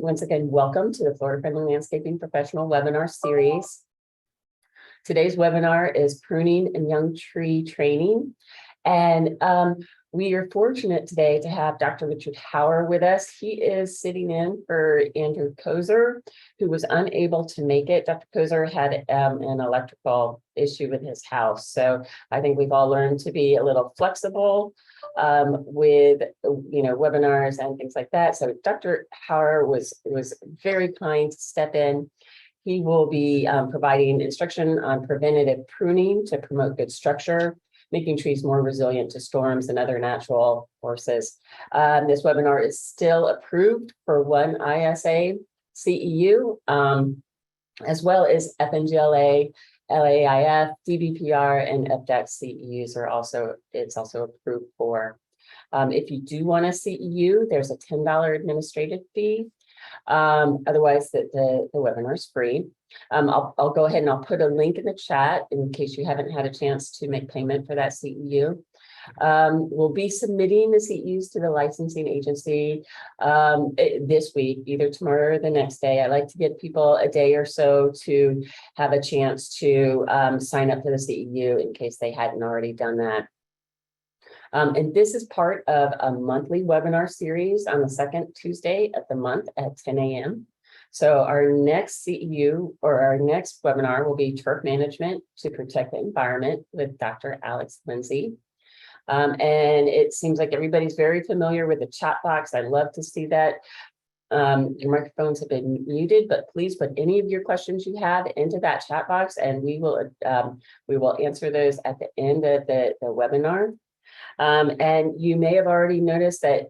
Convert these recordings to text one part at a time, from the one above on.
Once again, welcome to the Florida Friendly Landscaping Professional Webinar Series. Today's webinar is Pruning and Young Tree Training. And we are fortunate today to have Dr. Richard Hauer with us. He is sitting in for Andrew Kozer, who was unable to make it. Dr. Kozer had an electrical issue with his house. So I think we've all learned to be a little flexible with webinars and things like that. So Dr. Hauer was very kind to step in. He will be providing instruction on preventative pruning to promote good structure, making trees more resilient to storms and other natural forces. This webinar is still approved for one ISA CEU, as well as FNGLA, LAIF, DBPR, and FDAC CEUs are also approved for. If you do want a CEU, there's a $10 administrative fee. Otherwise, the webinar is free. I'll go ahead and I'll put a link in the chat in case you haven't had a chance to make payment for that CEU. We'll be submitting the CEUs to the licensing agency this week, either tomorrow or the next day. I like to give people a day or so to have a chance to sign up for the CEU in case they hadn't already done that. And this is part of a monthly webinar series on the second Tuesday of the month at 10 a.m. So our next CEU or our next webinar will be Turf Management to Protect the Environment with Dr. Alex Lindsay. And it seems like everybody's very familiar with the chat box. I love to see that. Your microphones have been muted, but please put any of your questions you have into that chat box, and we will answer those at the end of the webinar. And you may have already noticed that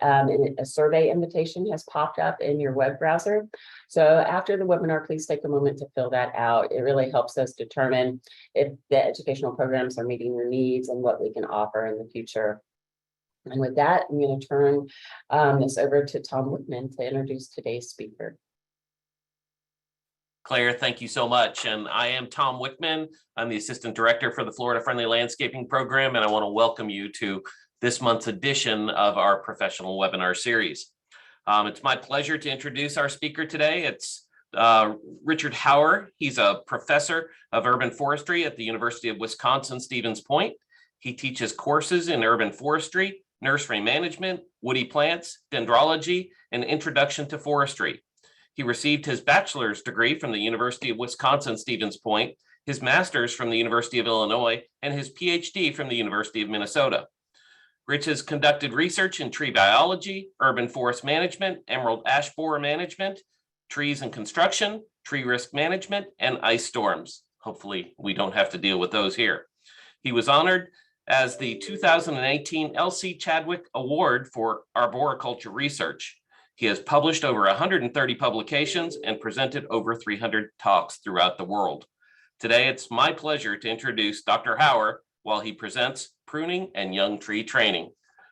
a survey invitation has popped up in your web browser. So after the webinar, please take a moment to fill that out. It really helps us determine if the educational programs are meeting your needs and what we can offer in the future. And with that, I'm going to turn this over to Tom Whitman to introduce today's speaker. Claire, thank you so much. And I am Tom Wickman. I'm the Assistant Director for the Florida Friendly Landscaping Program, and I want to welcome you to this month's edition of our professional webinar series. It's my pleasure to introduce our speaker today. It's Richard Hauer. He's a professor of urban forestry at the University of Wisconsin-Stevens Point. He teaches courses in urban forestry, nursery management, woody plants, dendrology, and introduction to forestry. He received his bachelor's degree from the University of Wisconsin-Stevens Point, his master's from the University of Illinois, and his PhD from the University of Minnesota. Rich has conducted research in tree biology, urban forest management, emerald ash borer management, trees and construction, tree risk management, and ice storms. Hopefully, we don't have to deal with those here. He was honored as the 2018 L.C. Chadwick Award for Arboricultural Research. He has published over 130 publications and presented over 300 talks throughout the world. Today, it's my pleasure to introduce Dr. Hauer while he presents Pruning and Young Tree Training.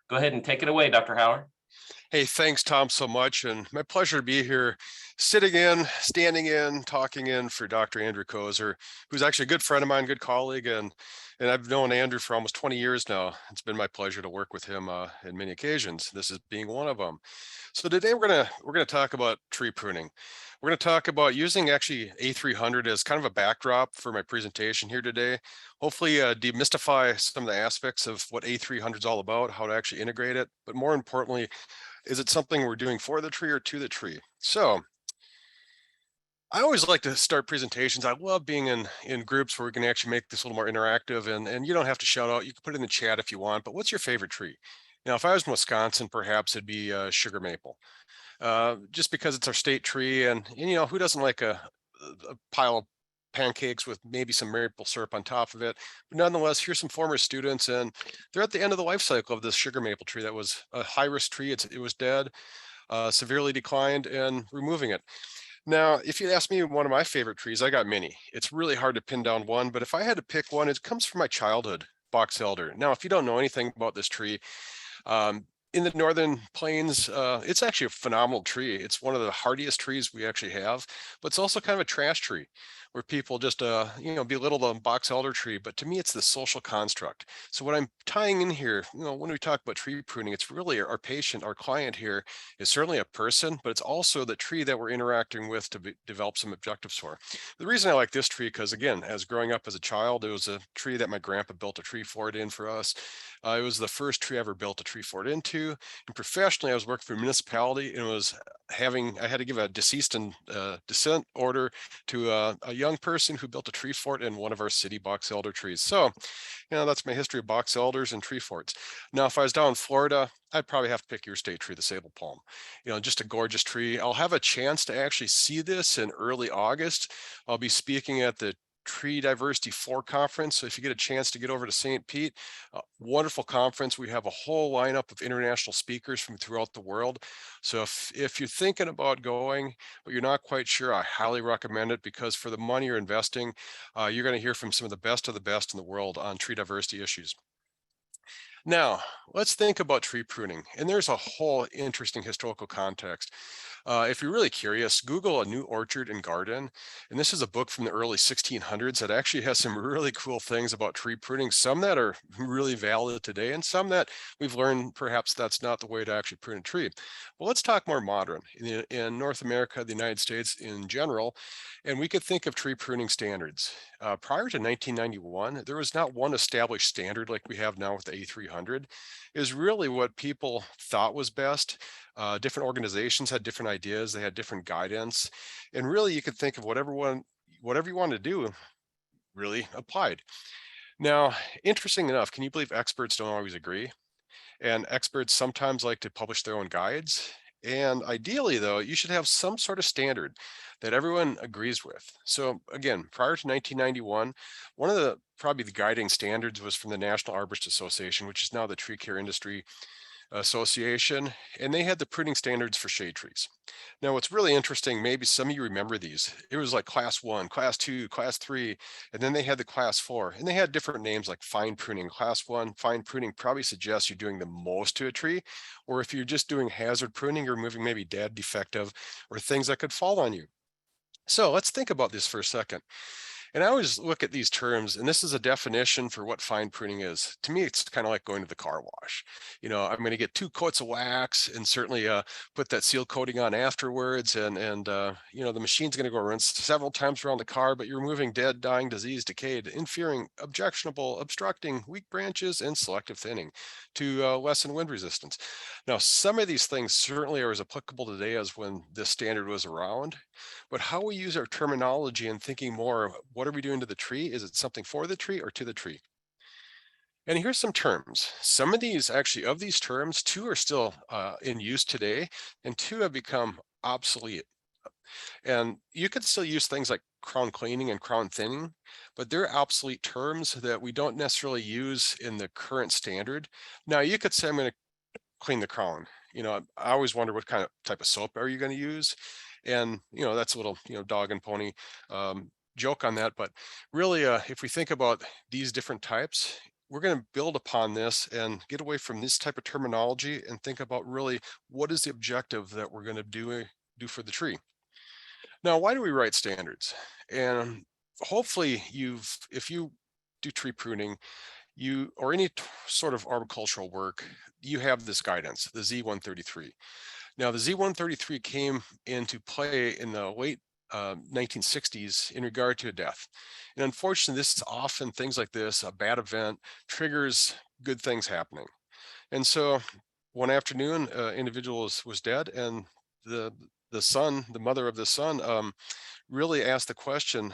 Go ahead and take it away, Dr. Hauer. Hey, thanks, Tom, so much. And my pleasure to be here, sitting in, standing in, talking in for Dr. Andrew Kozer, who's actually a good friend of mine, good colleague. And I've known Andrew for almost 20 years now. It's been my pleasure to work with him in many occasions. This is being one of them. So today we're gonna talk about tree pruning. We're going to talk about using actually A300 as kind of a backdrop for my presentation here today. Hopefully demystify some of the aspects of what A300 is all about, how to actually integrate it, but more importantly, is it something we're doing for the tree or to the tree? So I always like to start presentations. I love being in groups where we can actually make this a little more interactive, and you don't have to shout out. You can put it in the chat if you want, but what's your favorite tree? Now, if I was in Wisconsin, perhaps it'd be sugar maple, just because it's our state tree, and you know, who doesn't like a pile of pancakes with maybe some maple syrup on top of it? But nonetheless, here's some former students, and they're at the end of the life cycle of this sugar maple tree that was a high-risk tree. It was dead, severely declined, and removing it. Now, if you ask me one of my favorite trees, I got many. It's really hard to pin down one, but if I had to pick one, it comes from my childhood, box elder. Now, if you don't know anything about this tree, in the northern plains, it's actually a phenomenal tree. It's one of the hardiest trees we actually have, but it's also kind of a trash tree where people just, belittle the box elder tree. But to me, it's the social construct. So what I'm tying in here, when we talk about tree pruning, it's really our patient, our client here is certainly a person, but it's also the tree that we're interacting with to develop some objectives for. The reason I like this tree, because again, as growing up as a child, it was a tree that my grandpa built a tree fort in for us. It was the first tree I ever built a tree fort into. And professionally, I was working for a municipality and I had to give a deceased and descent order to a young person who built a tree fort in one of our city box elder trees. So, that's my history of box elders and tree forts. Now, if I was down in Florida, I'd probably have to pick your state tree, the sable palm. Just a gorgeous tree. I'll have a chance to actually see this in early August. I'll be speaking at the Tree Diversity 4 conference. So if you get a chance to get over to St. Pete, wonderful conference. We have a whole lineup of international speakers from throughout the world. So if you're thinking about going, but you're not quite sure, I highly recommend it, because for the money you're investing, you're going to hear from some of the best in the world on tree diversity issues. Now, let's think about tree pruning. And there's a whole interesting historical context. If you're really curious, Google A New Orchard and Garden. And this is a book from the early 1600s that actually has some really cool things about tree pruning, some that are really valid today and some that we've learned perhaps that's not the way to actually prune a tree. Well, let's talk more modern in North America, the United States in general, and we could think of tree pruning standards. Prior to 1991, there was not one established standard like we have now with the A300. Is really what people thought was best. Different organizations had different ideas, they had different guidance, and really you could think of whatever you wanted to do really applied. Now, interesting enough, can you believe experts don't always agree? And experts sometimes like to publish their own guides. And ideally, though, you should have some sort of standard that everyone agrees with. So again, prior to 1991, one of the probably the guiding standards was from the National Arborist Association, which is now the Tree Care Industry Association, and they had the pruning standards for shade trees. Now, what's really interesting, maybe some of you remember these, it was like class 1, class 2, class 3, and then they had the class 4, and they had different names like fine pruning. Class 1, fine pruning probably suggests you're doing the most to a tree, or if you're just doing hazard pruning, you're removing maybe dead, defective, or things that could fall on you. So let's think about this for a second. And I always look at these terms, and this is a definition for what fine pruning is. To me, it's kind of like going to the car wash. I'm going to get 2 coats of wax and certainly put that seal coating on afterwards. And the machine's going to go rinse several times around the car, but you're removing dead, dying, diseased, decayed, interfering, objectionable, obstructing, weak branches, and selective thinning to lessen wind resistance. Now, some of these things certainly are as applicable today as when this standard was around, but how we use our terminology and thinking more, what are we doing to the tree? Is it something for the tree or to the tree? And here's some terms. Some of these of these terms, 2 are still in use today and 2 have become obsolete. And you could still use things like crown cleaning and crown thinning, but they're obsolete terms that we don't necessarily use in the current standard. Now, you could say, I'm going to clean the crown. I always wonder what kind of type of soap are you going to use? And, that's a little, dog and pony joke on that. But really, if we think about these different types, we're going to build upon this and get away from this type of terminology and think about really what is the objective that we're going to do for the tree. Now, why do we write standards? And hopefully if you do tree pruning, or any sort of arboricultural work, you have this guidance, the Z133. Now, the Z133 came into play in the late 1960s in regard to a death. And unfortunately, this is often things like this, a bad event triggers good things happening. And so one afternoon, individual was dead, and the mother of the son really asked the question,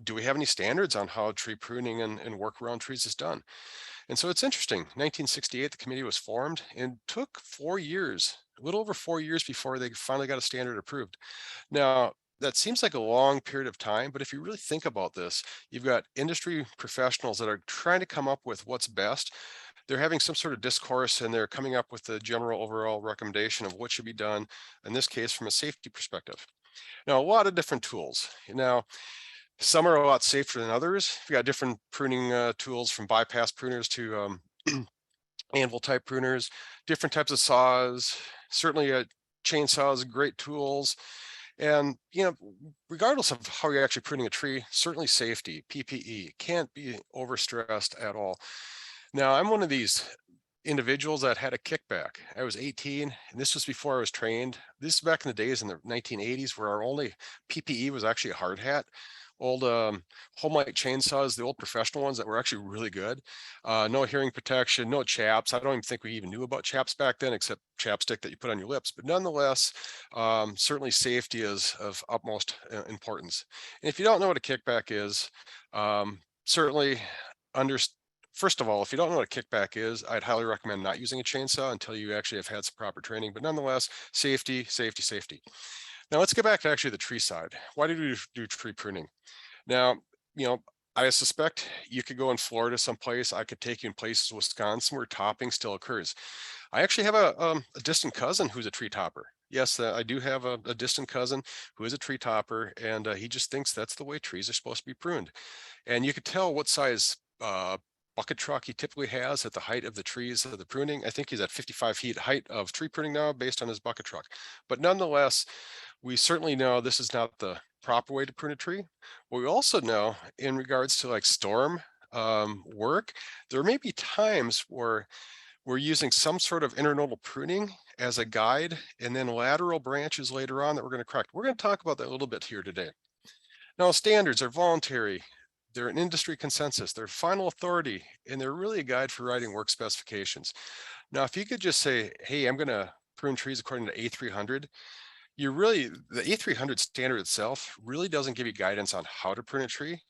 do we have any standards on how tree pruning and work around trees is done? And so it's interesting, 1968, the committee was formed and took 4 years, a little over 4 years before they finally got a standard approved. Now, that seems like a long period of time, but if you really think about this, you've got industry professionals that are trying to come up with what's best. They're having some sort of discourse and they're coming up with the general overall recommendation of what should be done, in this case, from a safety perspective. Now, a lot of different tools. Now, some are a lot safer than others. We got different pruning tools, from bypass pruners to anvil type pruners, different types of saws, certainly chainsaws, great tools. And, regardless of how you're actually pruning a tree, certainly safety, PPE, can't be overstressed at all. Now, I'm one of these individuals that had a kickback. I was 18, and this was before I was trained. This is back in the days in the 1980s where our only PPE was actually a hard hat. Old home light chainsaws, the old professional ones that were actually really good. No hearing protection, no chaps. I don't even think we even knew about chaps back then, except chapstick that you put on your lips. But nonetheless, certainly safety is of utmost importance. And if you don't know what a kickback is, certainly first of all, if you don't know what a kickback is, I'd highly recommend not using a chainsaw until you actually have had some proper training. But nonetheless, safety, safety, safety. Now let's get back to actually the tree side. Why do we do tree pruning? Now, I suspect you could go in Florida someplace. I could take you in places, Wisconsin, where topping still occurs. I actually have a distant cousin who's a tree topper. Yes, I do have a distant cousin who is a tree topper, and he just thinks that's the way trees are supposed to be pruned. And you could tell what size bucket truck he typically has at the height of the trees of the pruning. I think he's at 55 feet height of tree pruning now based on his bucket truck. But nonetheless, we certainly know this is not the proper way to prune a tree. What we also know in regards to like storm work, there may be times where we're using some sort of internodal pruning as a guide and then lateral branches later on that we're going to correct. We're going to talk about that a little bit here today. Now, standards are voluntary. They're an industry consensus. They're final authority, and they're really a guide for writing work specifications. Now, if you could just say, hey, I'm going to prune trees according to A300, the A300 standard itself really doesn't give you guidance on how to prune a tree.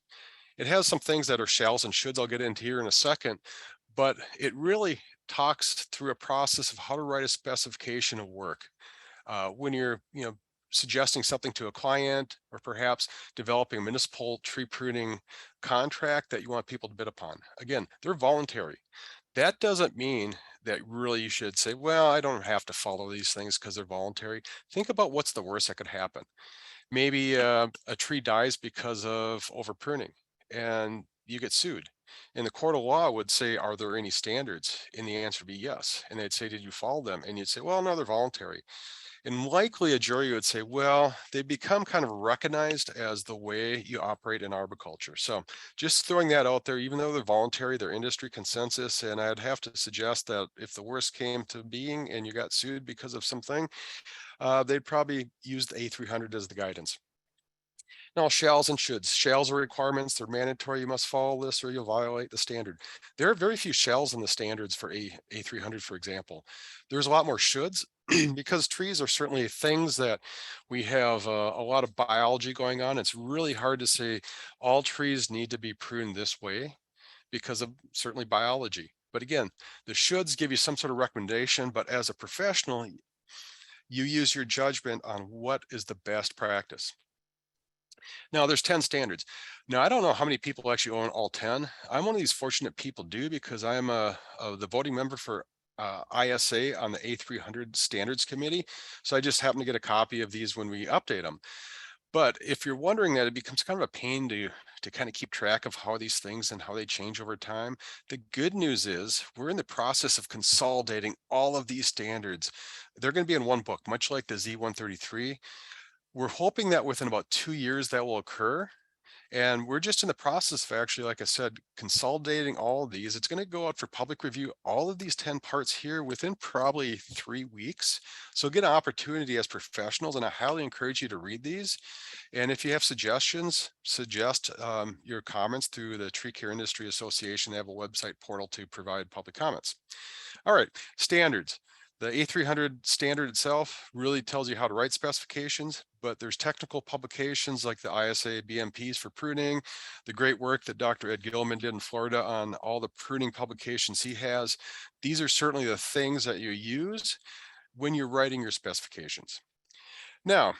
It has some things that are shalls and shoulds I'll get into here in a second, but it really talks through a process of how to write a specification of work. When you're, suggesting something to a client or perhaps developing a municipal tree pruning contract that you want people to bid upon. Again, they're voluntary. That doesn't mean that really you should say, well, I don't have to follow these things because they're voluntary. Think about what's the worst that could happen. Maybe a tree dies because of over pruning and you get sued. And the court of law would say, are there any standards? And the answer would be yes. And they'd say, did you follow them? And you'd say, well, no, they're voluntary. And likely a jury would say, well, they become kind of recognized as the way you operate in arboriculture. So just throwing that out there, even though they're voluntary, they're industry consensus. And I'd have to suggest that if the worst came to being and you got sued because of something, they'd probably use the A300 as the guidance. Now, shalls and shoulds. Shalls are requirements. They're mandatory. You must follow this or you'll violate the standard. There are very few shalls in the standards for A300, for example. There's a lot more shoulds because trees are certainly things that we have a lot of biology going on. It's really hard to say all trees need to be pruned this way because of certainly biology. But again, the shoulds give you some sort of recommendation, but as a professional, you use your judgment on what is the best practice. Now there's 10 standards. Now, I don't know how many people actually own all 10. I'm one of these fortunate people because I'm the voting member for ISA on the A300 standards committee. So I just happen to get a copy of these when we update them. But if you're wondering that, it becomes kind of a pain to kind of keep track of how these things and how they change over time. The good news is we're in the process of consolidating all of these standards. They're going to be in one book, much like the Z133. We're hoping that within about 2 years that will occur. And we're just in the process of actually, like I said, consolidating all of these. It's going to go out for public review, all of these 10 parts here within probably 3 weeks. So get an opportunity as professionals, and I highly encourage you to read these. And if you have suggestions, suggest your comments through the Tree Care Industry Association. They have a website portal to provide public comments. All right, standards. The A300 standard itself really tells you how to write specifications, but there's technical publications like the ISA BMPs for pruning, the great work that Dr. Ed Gilman did in Florida on all the pruning publications he has. These are certainly the things that you use when you're writing your specifications. Now,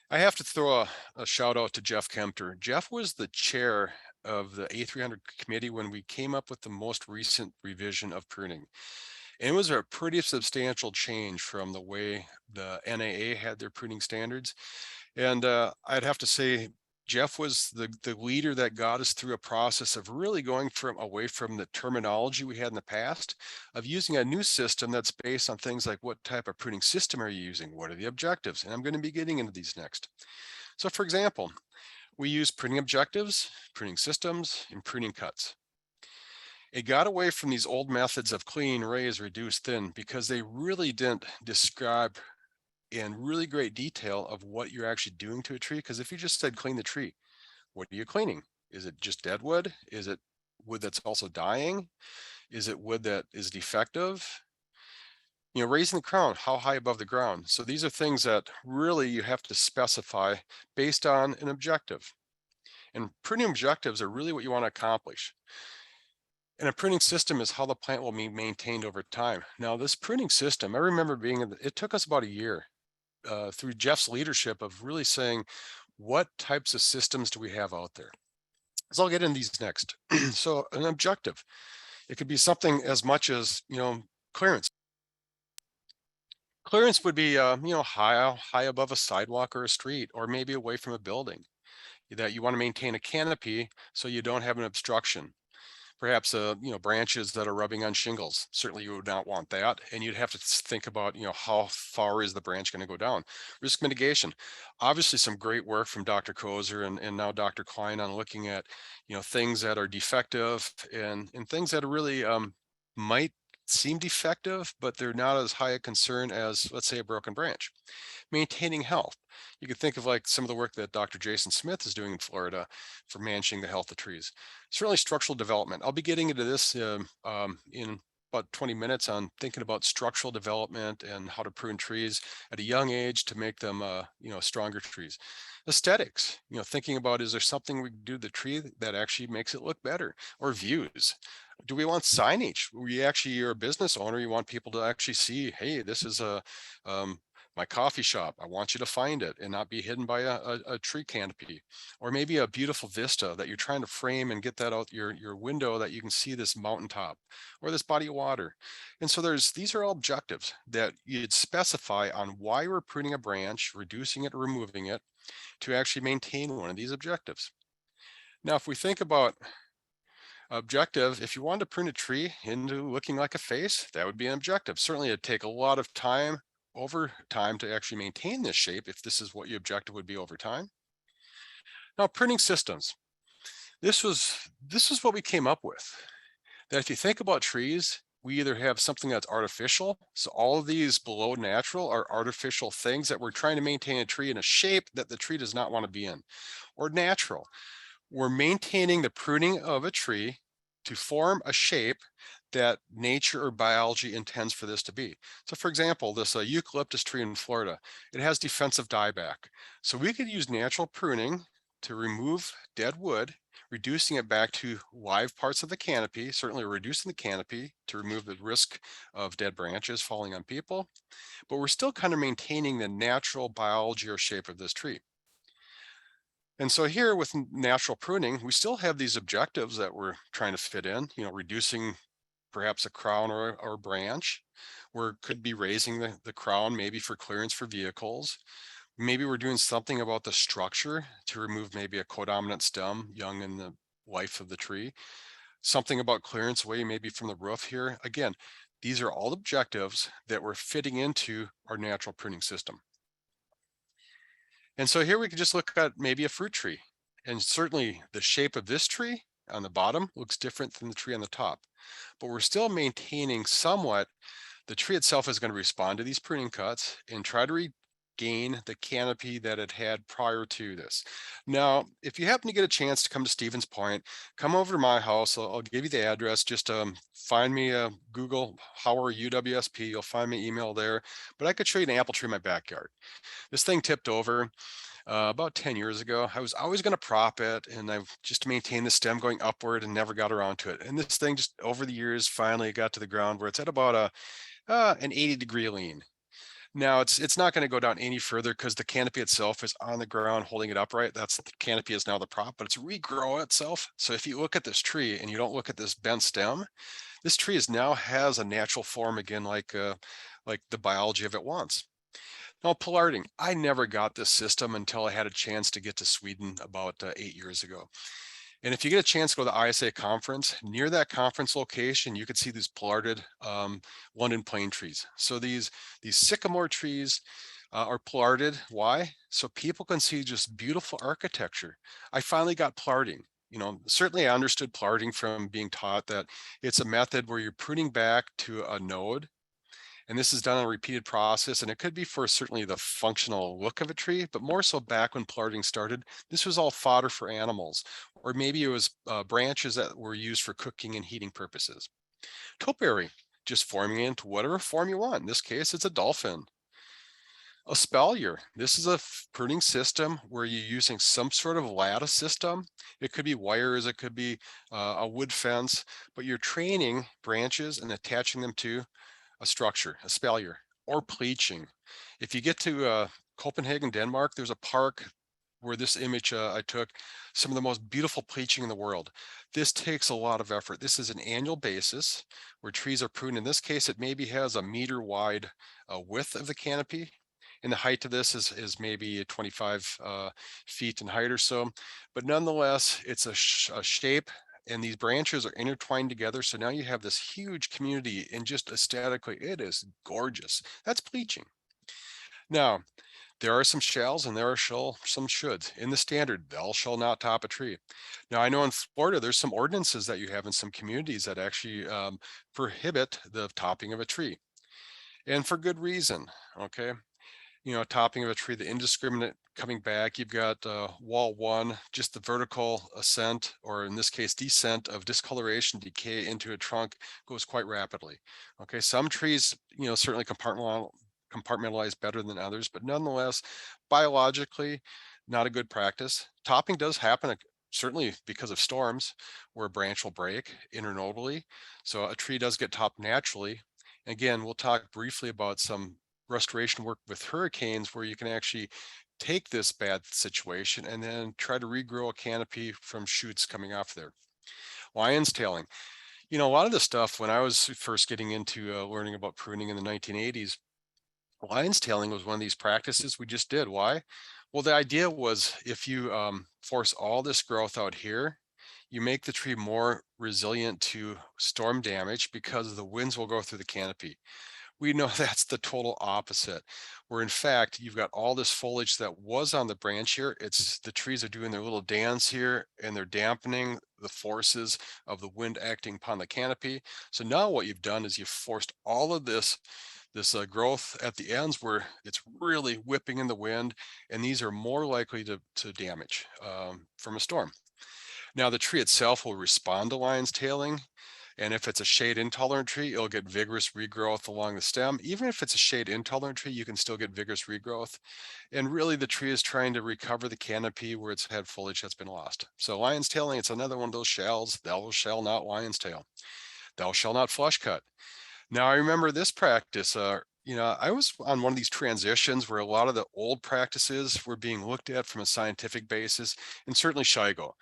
I have to throw a shout out to Jeff Kempter. Jeff was the chair of the A300 committee when we came up with the most recent revision of pruning. And it was a pretty substantial change from the way the NAA had their pruning standards. And I'd have to say, Jeff was the leader that got us through a process of really going away from the terminology we had in the past, of using a new system that's based on things like what type of pruning system are you using? What are the objectives? And I'm going to be getting into these next. So for example, we use pruning objectives, pruning systems, and pruning cuts. It got away from these old methods of clean, raise, reduce, thin, because they really didn't describe in really great detail of what you're actually doing to a tree. Because if you just said clean the tree, what are you cleaning? Is it just dead wood? Is it wood that's also dying? Is it wood that is defective? Raising the crown, how high above the ground? So these are things that really you have to specify based on an objective. And pruning objectives are really what you want to accomplish. And a pruning system is how the plant will be maintained over time. Now, this pruning system, I remember it took us about a year through Jeff's leadership of really saying, what types of systems do we have out there? So I'll get into these next. So an objective, it could be something as much as, clearance. Clearance would be, high above a sidewalk or a street, or maybe away from a building, that you want to maintain a canopy so you don't have an obstruction. Perhaps, branches that are rubbing on shingles. Certainly you would not want that. And you'd have to think about, how far is the branch going to go down? Risk mitigation. Obviously some great work from Dr. Kozer and now Dr. Klein on looking at, things that are defective and things that are really might seem defective, but they're not as high a concern as, let's say, a broken branch. Maintaining health. You could think of like some of the work that Dr. Jason Smith is doing in Florida for managing the health of trees. Certainly structural development. I'll be getting into this in about 20 minutes on thinking about structural development and how to prune trees at a young age to make them, stronger trees. Aesthetics, thinking about, is there something we can do to the tree that actually makes it look better? Or views. Do we want signage? You're a business owner, you want people to actually see, hey, this is my coffee shop. I want you to find it and not be hidden by a tree canopy, or maybe a beautiful vista that you're trying to frame and get that out your window that you can see this mountaintop or this body of water. And so these are all objectives that you'd specify on why we're pruning a branch, reducing it, or removing it to actually maintain one of these objectives. Now, if we think about objective, if you wanted to prune a tree into looking like a face, that would be an objective. Certainly it'd take a lot of time over time to actually maintain this shape if this is what your objective would be over time. Now, pruning systems. This was what we came up with. That if you think about trees, we either have something that's artificial. So all of these below natural are artificial things that we're trying to maintain a tree in a shape that the tree does not want to be in. Or natural. We're maintaining the pruning of a tree to form a shape that nature or biology intends for this to be. So for example, this eucalyptus tree in Florida, it has defensive dieback. So we could use natural pruning to remove dead wood, reducing it back to live parts of the canopy, certainly reducing the canopy to remove the risk of dead branches falling on people, but we're still kind of maintaining the natural biology or shape of this tree. And so here with natural pruning, we still have these objectives that we're trying to fit in, reducing perhaps a crown or a branch, where could be raising the crown maybe for clearance for vehicles. Maybe we're doing something about the structure to remove maybe a codominant stem young in the life of the tree. Something about clearance away maybe from the roof here. Again, these are all objectives that we're fitting into our natural pruning system. And so here we can just look at maybe a fruit tree. And certainly the shape of this tree on the bottom looks different than the tree on the top. But we're still maintaining somewhat, the tree itself is going to respond to these pruning cuts and try to regain the canopy that it had prior to this. Now, if you happen to get a chance to come to Stevens Point, come over to my house. I'll give you the address. Just find me a Google Hauer UWSP. You'll find my email there. But I could show you an apple tree in my backyard. This thing tipped over about 10 years ago. I was always going to prop it, and I've just maintained the stem going upward and never got around to it. And this thing just over the years finally got to the ground where it's at about an 80-degree lean. Now it's not going to go down any further because the canopy itself is on the ground holding it upright. That's the canopy is now the prop, but it's regrow itself. So if you look at this tree and you don't look at this bent stem, this tree now has a natural form again, like the biology of it wants. Now, pollarding, I never got this system until I had a chance to get to Sweden about 8 years ago. And if you get a chance to go to the ISA conference, near that conference location, you could see these pollarded London plane trees. So these sycamore trees are pollarded. Why? So people can see just beautiful architecture. I finally got pollarding. Certainly I understood pollarding from being taught that it's a method where you're pruning back to a node. And this is done on a repeated process, and it could be for certainly the functional look of a tree, but more so back when pollarding started, this was all fodder for animals, or maybe it was branches that were used for cooking and heating purposes. Topiary, just forming it into whatever form you want. In this case, it's a dolphin. A spalier, this is a pruning system where you're using some sort of lattice system. It could be wires, it could be a wood fence, but you're training branches and attaching them to a structure, a spalier, or pleaching. If you get to Copenhagen, Denmark, there's a park where this image I took, some of the most beautiful pleaching in the world. This takes a lot of effort. This is an annual basis where trees are pruned. In this case, it maybe has a meter wide width of the canopy. And the height of this is maybe 25 feet in height or so. But nonetheless, it's a shape, and these branches are intertwined together. So now you have this huge community, and just aesthetically, it is gorgeous. That's bleaching. Now, there are some shalls and there are some shoulds. In the standard, thou shall not top a tree. Now, I know in Florida, there's some ordinances that you have in some communities that actually prohibit the topping of a tree. And for good reason, okay? Topping of a tree, the indiscriminate coming back, you've got wall one, just the vertical ascent, or in this case, descent of discoloration, decay into a trunk goes quite rapidly. Okay, some trees, certainly compartmentalize better than others, but nonetheless, biologically, not a good practice. Topping does happen certainly because of storms where a branch will break internodally. So a tree does get topped naturally. Again, we'll talk briefly about some restoration work with hurricanes where you can actually take this bad situation and then try to regrow a canopy from shoots coming off there. Lion's tailing. A lot of the stuff when I was first getting into learning about pruning in the 1980s, lion's tailing was one of these practices we just did. Why? Well, the idea was if you force all this growth out here, you make the tree more resilient to storm damage because the winds will go through the canopy. We know that's the total opposite, where in fact, you've got all this foliage that was on the branch here. It's the trees are doing their little dance here and they're dampening the forces of the wind acting upon the canopy. So now what you've done is you've forced all of this growth at the ends where it's really whipping in the wind, and these are more likely to damage from a storm. Now the tree itself will respond to lion's tailing. And if it's a shade intolerant tree, it'll get vigorous regrowth along the stem. Even if it's a shade intolerant tree, you can still get vigorous regrowth. And really the tree is trying to recover the canopy where it's had foliage that's been lost. So lion's tailing, it's another one of those shalls. Thou shall not lion's tail. Thou shall not flush cut. Now I remember this practice, I was on one of these transitions where a lot of the old practices were being looked at from a scientific basis, and certainly Shigo.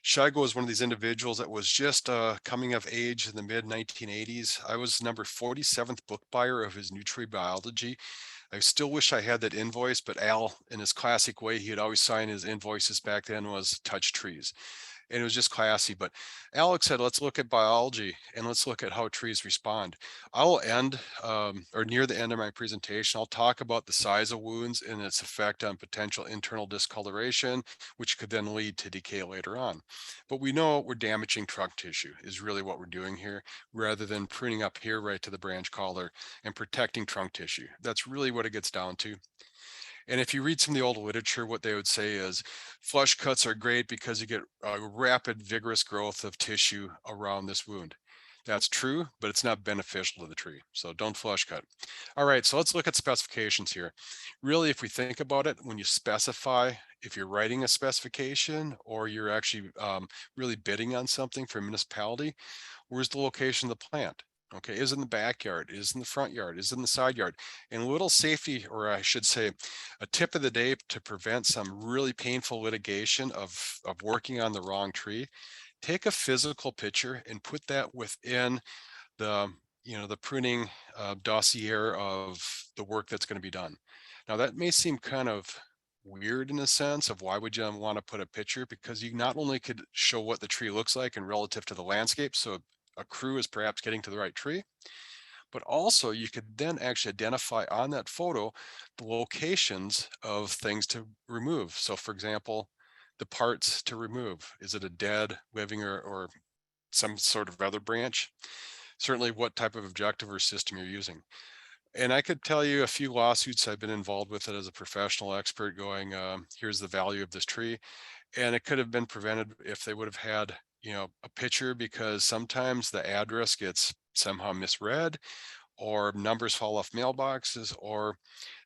Shigo was one of these individuals that was just coming of age in the mid 1980s. I was number 47th book buyer of his Nutri Biology. I still wish I had that invoice, but Al, in his classic way, he had always signed his invoices back then was touch trees. And it was just classy. But Alex said, let's look at biology and let's look at how trees respond. I'll end or near the end of my presentation, I'll talk about the size of wounds and its effect on potential internal discoloration, which could then lead to decay later on. But we know we're damaging trunk tissue is really what we're doing here, rather than pruning up here right to the branch collar and protecting trunk tissue. That's really what it gets down to. And if you read some of the old literature, what they would say is flush cuts are great because you get a rapid, vigorous growth of tissue around this wound. That's true, but it's not beneficial to the tree. So don't flush cut. All right, so let's look at specifications here. Really, if we think about it, when you specify, if you're writing a specification or you're actually really bidding on something for a municipality, where's the location of the plant? Okay, is it in the backyard, is it in the front yard, is it in the side yard? And a little safety, or I should say, a tip of the day to prevent some really painful litigation of working on the wrong tree, take a physical picture and put that within the pruning dossier of the work that's going to be done. Now that may seem kind of weird in a sense of why would you want to put a picture, because you not only could show what the tree looks like and relative to the landscape, so a crew is perhaps getting to the right tree, but also you could then actually identify on that photo the locations of things to remove. So for example, the parts to remove. Is it a dead, living, or some sort of other branch? Certainly what type of objective or system you're using. And I could tell you a few lawsuits I've been involved with it as a professional expert going, here's the value of this tree. And it could have been prevented if they would have had, a picture, because sometimes the address gets somehow misread, or numbers fall off mailboxes, or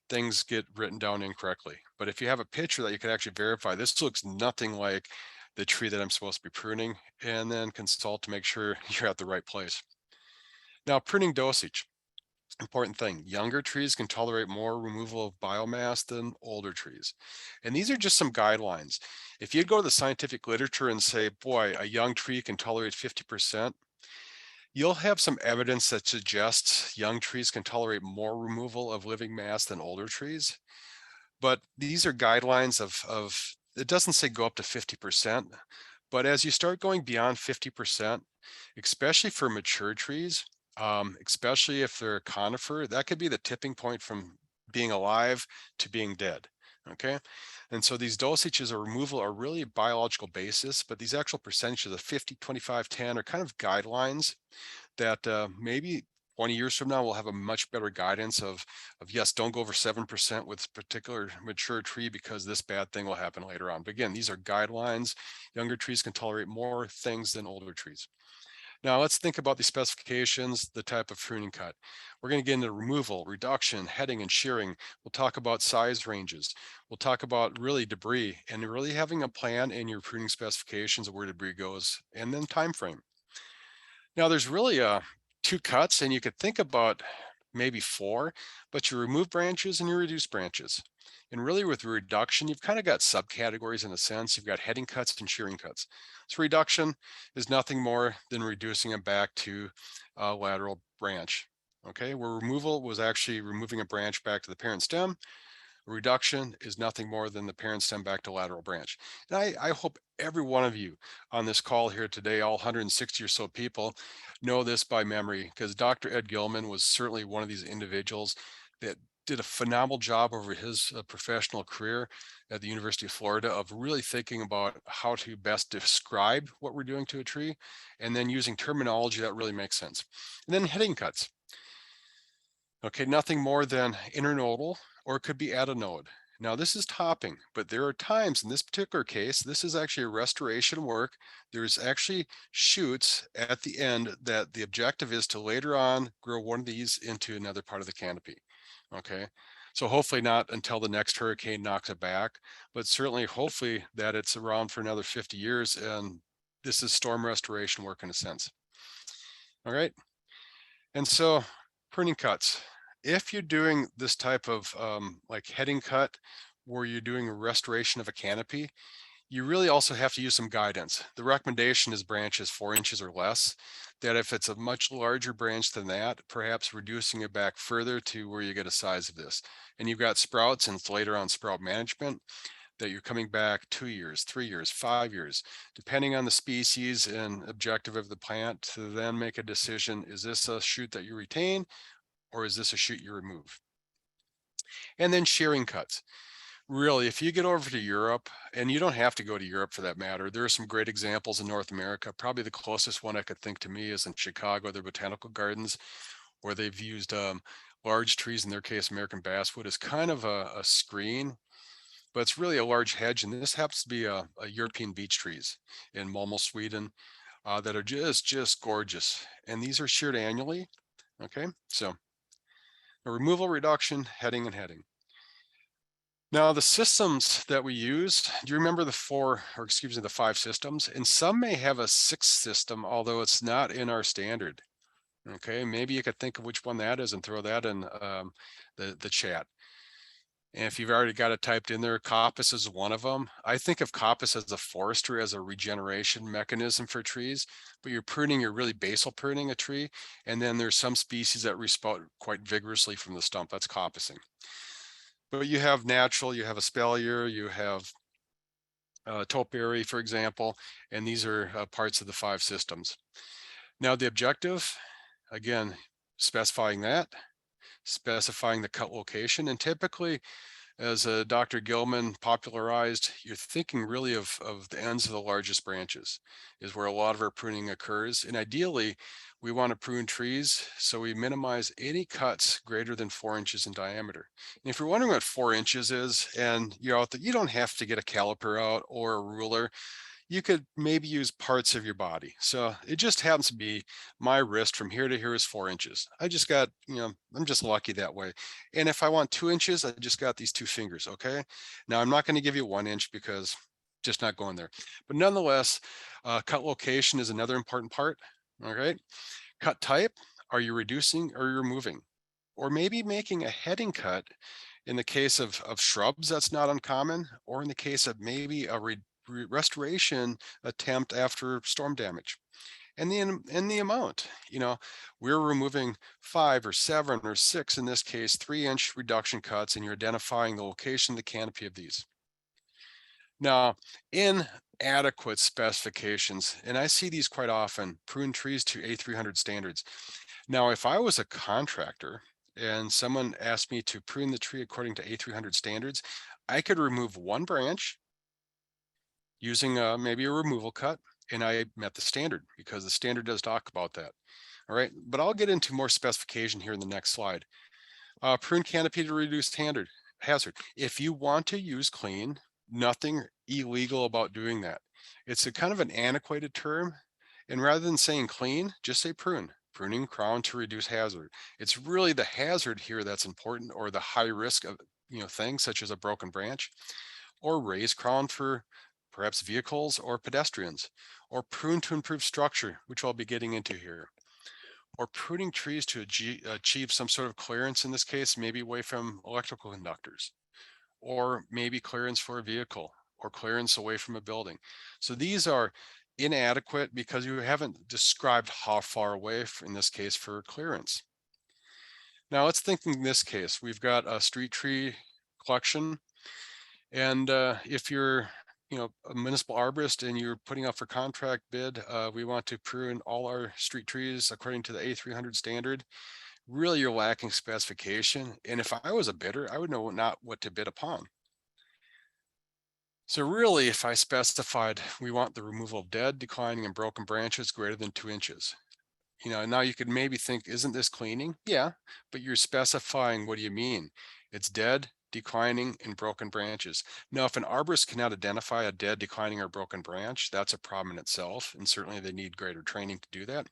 things get written down incorrectly. But if you have a picture that you can actually verify, this looks nothing like the tree that I'm supposed to be pruning, and then consult to make sure you're at the right place. Now, pruning dosage. Important thing, younger trees can tolerate more removal of biomass than older trees. And these are just some guidelines. If you go to the scientific literature and say, boy, a young tree can tolerate 50%, you'll have some evidence that suggests young trees can tolerate more removal of living mass than older trees. But these are guidelines of it doesn't say go up to 50%, but as you start going beyond 50%, especially for mature trees, especially if they're a conifer, that could be the tipping point from being alive to being dead. Okay. And so these dosages of removal are really biological basis, but these actual percentages of 50, 25, 10 are kind of guidelines that maybe 20 years from now we'll have a much better guidance of yes, don't go over 7% with particular mature tree because this bad thing will happen later on. But again, these are guidelines. Younger trees can tolerate more things than older trees. Now let's think about the specifications, the type of pruning cut. We're going to get into removal, reduction, heading, and shearing. We'll talk about size ranges. We'll talk about really debris, and really having a plan in your pruning specifications of where debris goes, and then time frame. Now there's really two cuts, and you could think about maybe four, but you remove branches and you reduce branches. And really with reduction, you've kind of got subcategories in a sense. You've got heading cuts and shearing cuts. So reduction is nothing more than reducing it back to a lateral branch. Okay, where removal was actually removing a branch back to the parent stem. Reduction is nothing more than the parent stem back to lateral branch. And I hope every one of you on this call here today, all 160 or so people, know this by memory, because Dr. Ed Gilman was certainly one of these individuals that did a phenomenal job over his professional career at the University of Florida of really thinking about how to best describe what we're doing to a tree, and then using terminology that really makes sense. And then heading cuts. Okay, nothing more than internodal, or it could be at a node. Now this is topping, but there are times in this particular case, this is actually a restoration work. There's actually shoots at the end that the objective is to later on grow one of these into another part of the canopy. Okay, so hopefully not until the next hurricane knocks it back, but certainly hopefully that it's around for another 50 years, and this is storm restoration work in a sense. All right, and so pruning cuts. If you're doing this type of like heading cut, where you're doing a restoration of a canopy, you really also have to use some guidance. The recommendation is branches 4 inches or less, that if it's a much larger branch than that, perhaps reducing it back further to where you get a size of this. And you've got sprouts, and it's later on sprout management, that you're coming back 2 years, 3 years, 5 years, depending on the species and objective of the plant, to then make a decision, is this a shoot that you retain, or is this a shoot you remove? And then shearing cuts. Really, if you get over to Europe, and you don't have to go to Europe for that matter, there are some great examples in North America. Probably the closest one I could think to me is in Chicago, their botanical gardens, where they've used large trees, in their case, American basswood, as kind of a screen, but it's really a large hedge. And this happens to be a European beech trees in Malmo, Sweden, that are just gorgeous. And these are sheared annually. Okay, so a removal, reduction, heading, and heading. Now the systems that we use, do you remember the 5 systems? And some may have a 6th system, although it's not in our standard. Okay, maybe you could think of which one that is and throw that in the chat. And if you've already got it typed in there, coppice is one of them. I think of coppice as a forestry, as a regeneration mechanism for trees, but you're pruning, you're really basal pruning a tree. And then there's some species that resprout quite vigorously from the stump. That's coppicing. But you have natural, you have espalier, you have topiary, for example, and these are parts of the 5 systems. Now the objective, again, specifying that, specifying the cut location, and typically, as Dr. Gilman popularized, you're thinking really of the ends of the largest branches is where a lot of our pruning occurs. And ideally, we want to prune trees so we minimize any cuts greater than 4 inches in diameter. And if you're wondering what 4 inches is, and you're out there, you don't have to get a caliper out or a ruler. You could maybe use parts of your body. So it just happens to be my wrist from here to here is 4 inches. I just got, I'm just lucky that way. And if I want 2 inches, I just got these 2 fingers. Okay. Now I'm not going to give you 1 inch because just not going there. But nonetheless, cut location is another important part. All right. Cut type. Are you reducing or removing? Or maybe making a heading cut in the case of shrubs, that's not uncommon, or in the case of maybe a restoration attempt after storm damage. And the amount, we're removing 5 or 7 or 6, in this case, 3-inch reduction cuts, and you're identifying the location of the canopy of these. Now, inadequate specifications, and I see these quite often, prune trees to A300 standards. Now, if I was a contractor and someone asked me to prune the tree according to A300 standards, I could remove 1 branch using maybe a removal cut, and I met the standard because the standard does talk about that. All right, but I'll get into more specification here in the next slide. Prune canopy to reduce hazard. If you want to use clean, nothing illegal about doing that. It's a kind of an antiquated term, and rather than saying clean, just say prune. Pruning crown to reduce hazard. It's really the hazard here that's important, or the high risk of things such as a broken branch, or raise crown for perhaps vehicles or pedestrians, or prune to improve structure, which I'll be getting into here, or pruning trees to achieve some sort of clearance, in this case, maybe away from electrical conductors, or maybe clearance for a vehicle, or clearance away from a building. So these are inadequate because you haven't described how far away, in this case, for clearance. Now let's think in this case, we've got a street tree collection, and if you're a municipal arborist and you're putting out for contract bid, we want to prune all our street trees according to the A300 standard. Really, you're lacking specification. And if I was a bidder, I would know not what to bid upon. So really, if I specified we want the removal of dead, declining, and broken branches greater than 2 inches, now you could maybe think, isn't this cleaning? Yeah, but you're specifying, what do you mean? It's dead, declining, and broken branches. Now, if an arborist cannot identify a dead, declining, or broken branch, that's a problem in itself, and certainly they need greater training to do that.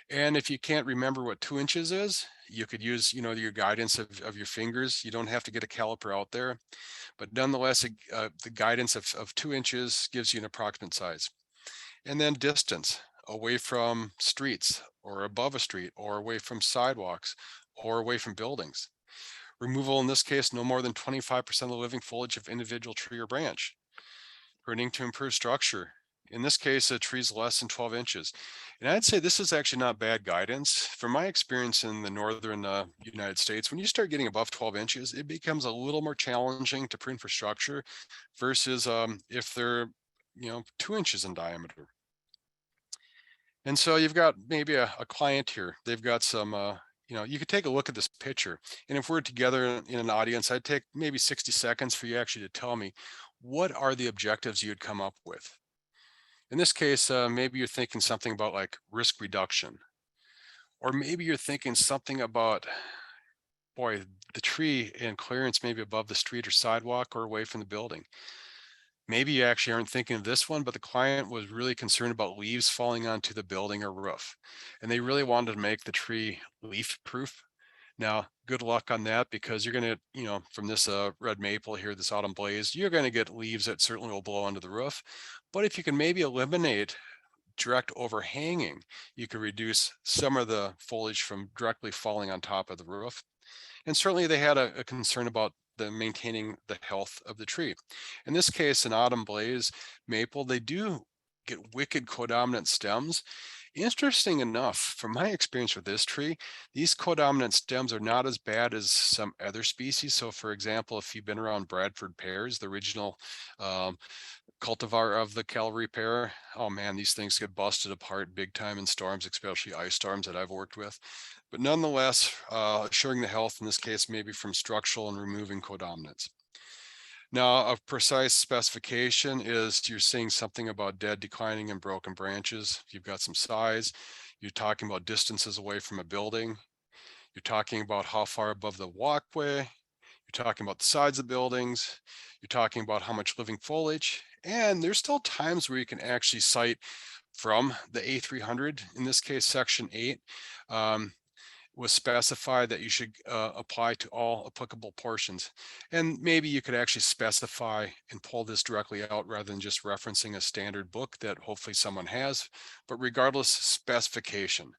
And if you can't remember what 2 inches is, you could use, your guidance of your fingers. You don't have to get a caliper out there, but nonetheless, the guidance of 2 inches gives you an approximate size. And then distance away from streets, or above a street, or away from sidewalks, or away from buildings. Removal in this case, no more than 25% of the living foliage of individual tree or branch. Pruning to improve structure. In this case, a tree's less than 12 inches. And I'd say this is actually not bad guidance. From my experience in the northern United States, when you start getting above 12 inches, it becomes a little more challenging to prune for structure versus if they're 2 inches in diameter. And so you've got maybe a client here. They've got some, you could take a look at this picture. And if we're together in an audience, I'd take maybe 60 seconds for you actually to tell me, what are the objectives you'd come up with? In this case, maybe you're thinking something about like risk reduction. Or maybe you're thinking something about, boy, the tree and clearance maybe above the street or sidewalk or away from the building. Maybe you actually aren't thinking of this one, but the client was really concerned about leaves falling onto the building or roof. And they really wanted to make the tree leaf proof. Now, good luck on that, because you're going to, from this red maple here, this autumn blaze, you're going to get leaves that certainly will blow onto the roof. But if you can maybe eliminate direct overhanging, you can reduce some of the foliage from directly falling on top of the roof. And certainly they had a concern about maintaining the health of the tree. In this case, an autumn blaze maple, they do get wicked codominant stems. Interesting enough, from my experience with this tree, these codominant stems are not as bad as some other species. So for example, if you've been around Bradford pears, the original um, cultivar of the Calvary pear, oh man, these things get busted apart big time in storms, especially ice storms that I've worked with. But nonetheless, assuring the health in this case, maybe from structural and removing codominants. Now, a precise specification is you're seeing something about dead, declining, and broken branches. You've got some size. You're talking about distances away from a building. You're talking about how far above the walkway. You're talking about the sides of buildings. You're talking about how much living foliage. And there's still times where you can actually cite from the A300, in this case, section 8. Was specified that you should apply to all applicable portions. And maybe you could actually specify and pull this directly out rather than just referencing a standard book that hopefully someone has, but regardless, specification.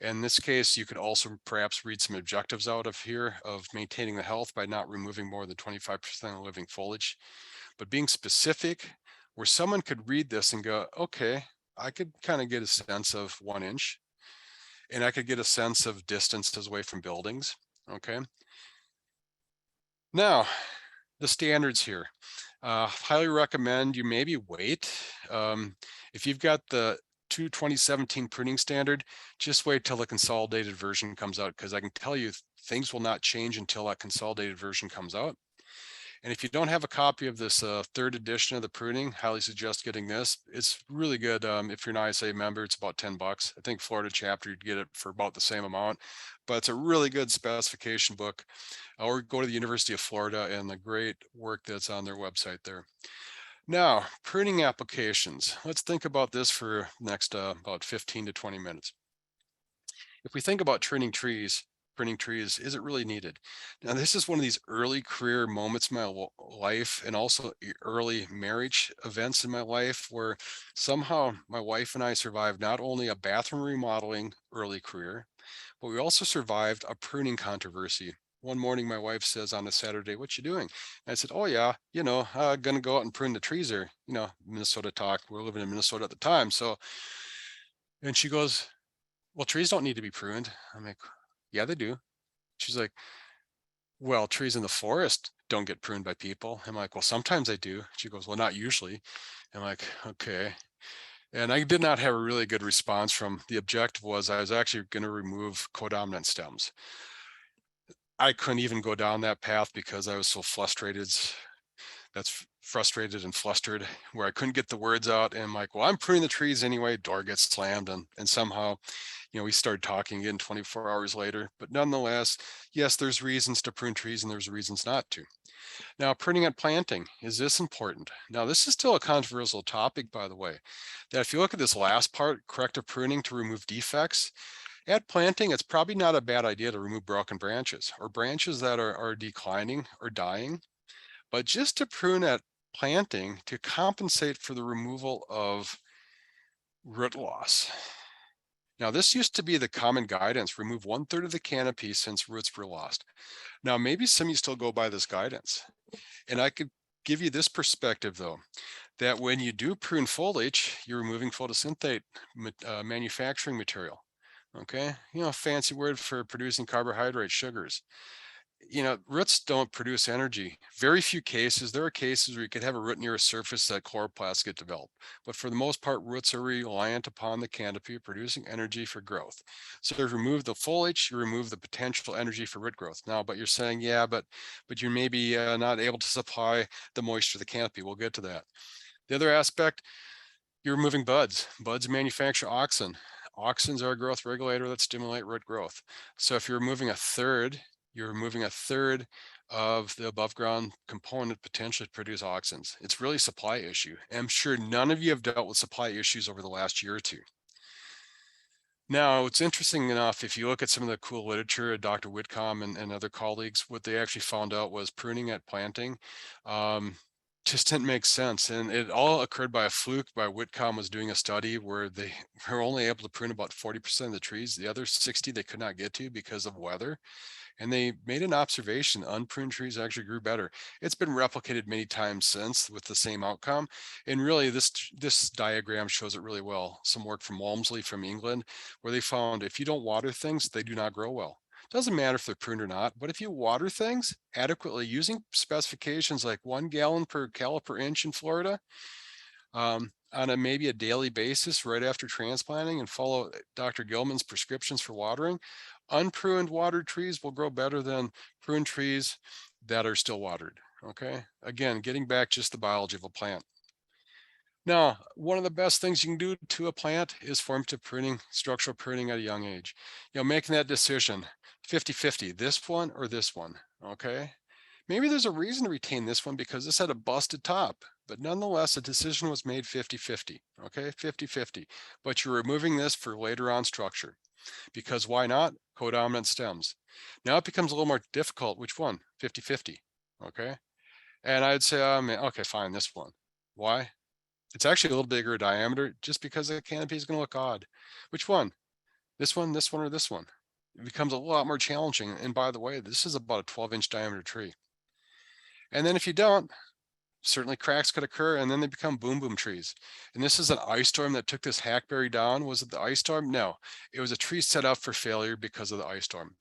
In this case, you could also perhaps read some objectives out of here of maintaining the health by not removing more than 25% of living foliage, but being specific where someone could read this and go, okay, I could kind of get a sense of 1 inch, and I could get a sense of distances away from buildings. Okay. Now, the standards here. Highly recommend you maybe wait. If you've got the 2017 pruning standard, just wait till the consolidated version comes out, because I can tell you things will not change until that consolidated version comes out. And if you don't have a copy of this 3rd edition of the pruning, highly suggest getting this. It's really good. If you're an ISA member, it's about $10. I think Florida chapter, you'd get it for about the same amount, but it's a really good specification book. Or go to the University of Florida and the great work that's on their website there. Now, pruning applications. Let's think about this for next about 15 to 20 minutes. If we think about pruning trees, is it really needed? Now, this is one of these early career moments in my life, and also early marriage events in my life, where somehow my wife and I survived not only a bathroom remodeling early career, but we also survived a pruning controversy. One morning, my wife says on a Saturday, "What you doing?" And I said, "Oh yeah, gonna go out and prune the trees there." Minnesota talk. We're living in Minnesota at the time, so. And she goes, "Well, trees don't need to be pruned." I'm like, "Yeah, they do." She's like, "Well, trees in the forest don't get pruned by people." I'm like, "Well, sometimes they do." She goes, "Well, not usually." I'm like, "Okay." And I did not have a really good response from the objective was I was actually going to remove codominant stems. I couldn't even go down that path because I was so frustrated. That's frustrated and flustered, where I couldn't get the words out. And I'm like, "Well, I'm pruning the trees anyway." Door gets slammed, and somehow, we started talking again 24 hours later. But nonetheless, yes, there's reasons to prune trees and there's reasons not to. Now, pruning and planting, is this important? Now, this is still a controversial topic, by the way, that if you look at this last part, corrective pruning to remove defects, at planting, it's probably not a bad idea to remove broken branches or branches that are declining or dying. But just to prune at planting to compensate for the removal of root loss. Now, this used to be the common guidance: remove 1/3 of the canopy since roots were lost. Now, maybe some of you still go by this guidance. And I could give you this perspective, though, that when you do prune foliage, you're removing photosynthate manufacturing material. Okay, fancy word for producing carbohydrate, sugars. Roots don't produce energy. Very few cases. There are cases where you could have a root near a surface that chloroplasts get developed. But for the most part, roots are reliant upon the canopy producing energy for growth. So if you remove the foliage, you remove the potential energy for root growth. Now, but you're saying, yeah, but you're maybe not able to supply the moisture to the canopy. We'll get to that. The other aspect, you're removing buds. Buds manufacture auxin. Auxins are a growth regulator that stimulate root growth. So if you're removing a third, you're removing a third of the above ground component potentially to produce auxins. It's really a supply issue. And I'm sure none of you have dealt with supply issues over the last year or two. Now, it's interesting enough, if you look at some of the cool literature, Dr. Whitcomb and other colleagues, what they actually found out was pruning at planting just didn't make sense. And it all occurred by a fluke. By Whitcomb was doing a study where they were only able to prune about 40% of the trees. The other 60 they could not get to because of weather. And they made an observation, unpruned trees actually grew better. It's been replicated many times since with the same outcome. And really this diagram shows it really well. Some work from Walmsley from England, where they found if you don't water things, they do not grow well. Doesn't matter if they're pruned or not, but if you water things adequately using specifications like 1 gallon per caliper inch in Florida, on a maybe a daily basis right after transplanting, and follow Dr. Gilman's prescriptions for watering, unpruned watered trees will grow better than pruned trees that are still watered. Okay, again, getting back just the biology of a plant. Now, one of the best things you can do to a plant is formative pruning, structural pruning at a young age. Making that decision 50-50, this one or this one. Okay, maybe there's a reason to retain this one because this had a busted top, but nonetheless, a decision was made 50-50, okay, 50-50. But you're removing this for later on structure because why not? Codominant stems. Now it becomes a little more difficult. Which one? 50-50, okay? And I'd say, okay, fine, this one. Why? It's actually a little bigger diameter just because the canopy is going to look odd. Which one? This one, or this one? It becomes a lot more challenging. And by the way, this is about a 12-inch diameter tree. And then if you don't, certainly cracks could occur and then they become boom boom trees. And this is an ice storm that took this hackberry down. Was it the ice storm? No, it was a tree set up for failure because of the ice storm.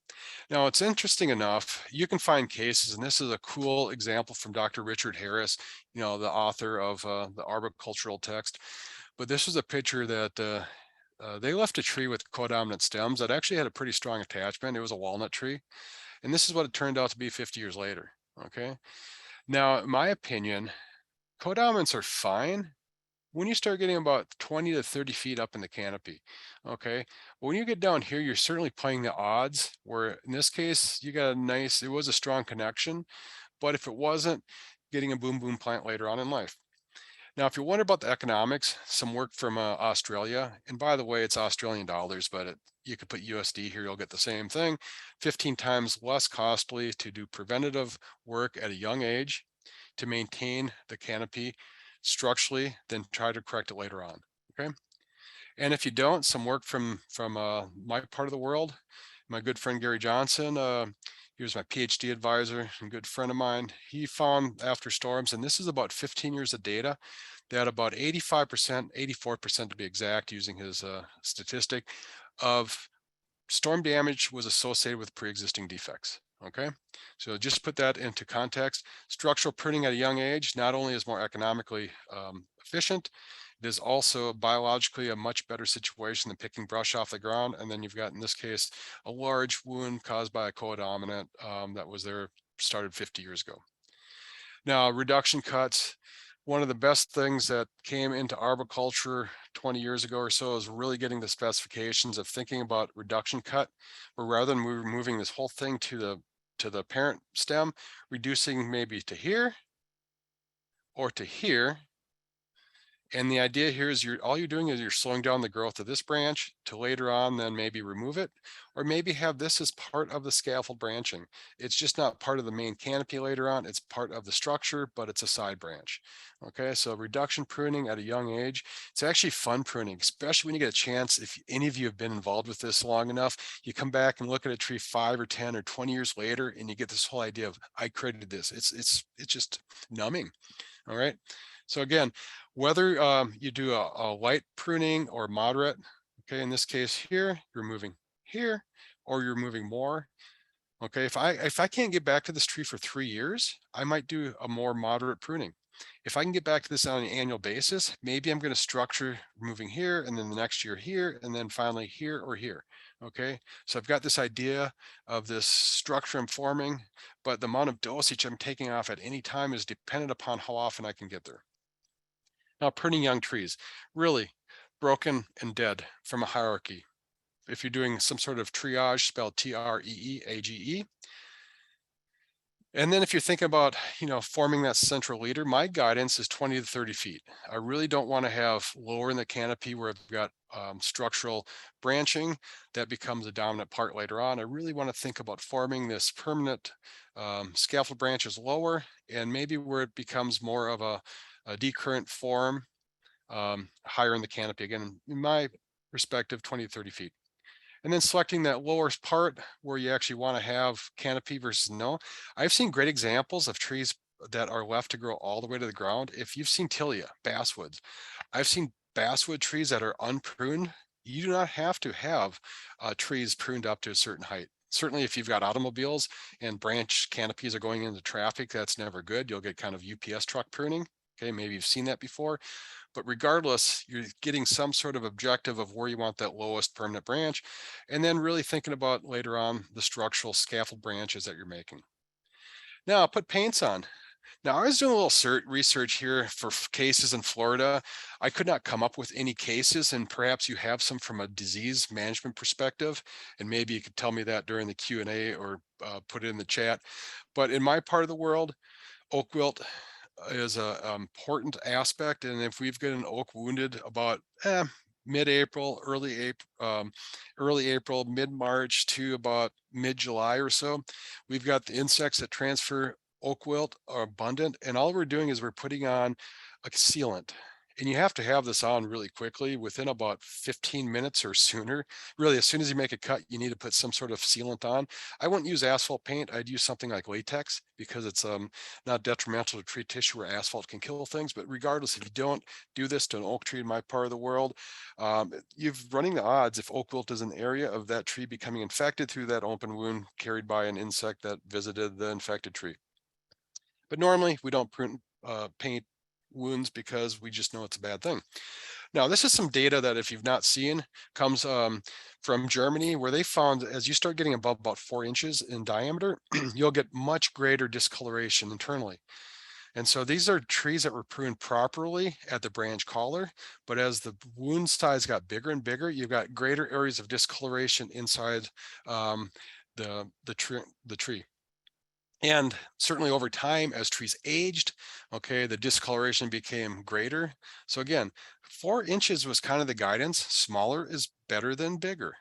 Now it's interesting enough, you can find cases, and this is a cool example from Dr. Richard Harris, the author of the arboricultural text. But this was a picture that they left a tree with codominant stems that actually had a pretty strong attachment. It was a walnut tree. And this is what it turned out to be 50 years later. Okay. Now, in my opinion, codominants are fine when you start getting about 20 to 30 feet up in the canopy. Okay. But when you get down here, you're certainly playing the odds, where in this case, you got it was a strong connection. But if it wasn't, getting a boom boom plant later on in life. Now, if you wonder about the economics, some work from Australia, and by the way, it's Australian dollars, but you could put USD here, you'll get the same thing. 15 times less costly to do preventative work at a young age to maintain the canopy structurally than try to correct it later on. Okay. And if you don't, some work from my part of the world, my good friend Gary Johnson, he was my PhD advisor and good friend of mine. He found after storms, and this is about 15 years of data, that about 85%, 84% to be exact, using his statistic, of storm damage was associated with pre-existing defects. Okay, so just put that into context. Structural pruning at a young age not only is more economically efficient, it is also biologically a much better situation than picking brush off the ground. And then you've got, in this case, a large wound caused by a codominant that was there, started 50 years ago. Now, reduction cuts. One of the best things that came into arboriculture 20 years ago or so is really getting the specifications of thinking about reduction cut, where rather than moving this whole thing to the parent stem, reducing maybe to here or to here. And the idea here is all you're doing is you're slowing down the growth of this branch to later on then maybe remove it, or maybe have this as part of the scaffold branching. It's just not part of the main canopy later on. It's part of the structure, but it's a side branch. Okay, so reduction pruning at a young age, it's actually fun pruning, especially when you get a chance. If any of you have been involved with this long enough, you come back and look at a tree 5 or 10 or 20 years later, and you get this whole idea of, I created this. It's just numbing. All right. So again, whether you do a light pruning or moderate, okay, in this case here, you're moving here, or you're moving more. Okay, if I can't get back to this tree for 3 years, I might do a more moderate pruning. If I can get back to this on an annual basis, maybe I'm going to structure moving here, and then the next year here, and then finally here or here. Okay, so I've got this idea of this structure I'm forming, but the amount of dosage I'm taking off at any time is dependent upon how often I can get there. Now, pruning young trees, really broken and dead from a hierarchy. If you're doing some sort of triage, spelled T-R-E-E-A-G-E. And then if you're thinking about, forming that central leader, my guidance is 20 to 30 feet. I really don't want to have lower in the canopy where I've got structural branching that becomes a dominant part later on. I really want to think about forming this permanent scaffold branches lower, and maybe where it becomes more of a decurrent form higher in the canopy. Again, in my perspective, 20 to 30 feet. And then selecting that lowest part where you actually want to have canopy versus no. I've seen great examples of trees that are left to grow all the way to the ground. If you've seen tilia, basswoods, I've seen basswood trees that are unpruned. You do not have to have trees pruned up to a certain height. Certainly if you've got automobiles and branch canopies are going into traffic, that's never good. You'll get kind of UPS truck pruning. Okay, maybe you've seen that before. But regardless, you're getting some sort of objective of where you want that lowest permanent branch, and then really thinking about later on the structural scaffold branches that you're making. Now I'll put paints on. Now I was doing a little research here for cases in Florida. I could not come up with any cases, and perhaps you have some from a disease management perspective, and maybe you could tell me that during the Q&A or put it in the chat. But in my part of the world, oak wilt is a important aspect. And if we've got an oak wounded about mid-April, early April, mid-March to about mid-July or so, we've got the insects that transfer oak wilt are abundant. And all we're doing is we're putting on a sealant. And you have to have this on really quickly, within about 15 minutes or sooner. Really, as soon as you make a cut, you need to put some sort of sealant on. I wouldn't use asphalt paint. I'd use something like latex because it's not detrimental to tree tissue where asphalt can kill things. But regardless, if you don't do this to an oak tree in my part of the world, you're running the odds if oak wilt is an area of that tree becoming infected through that open wound carried by an insect that visited the infected tree. But normally we don't paint wounds because we just know it's a bad thing. Now, this is some data that if you've not seen comes from Germany, where they found as you start getting above about 4 inches in diameter, you'll get much greater discoloration internally. And so these are trees that were pruned properly at the branch collar, but as the wound size got bigger and bigger, you've got greater areas of discoloration inside the tree. And certainly over time, as trees aged, okay, the discoloration became greater. So again, 4 inches was kind of the guidance. Smaller is better than bigger.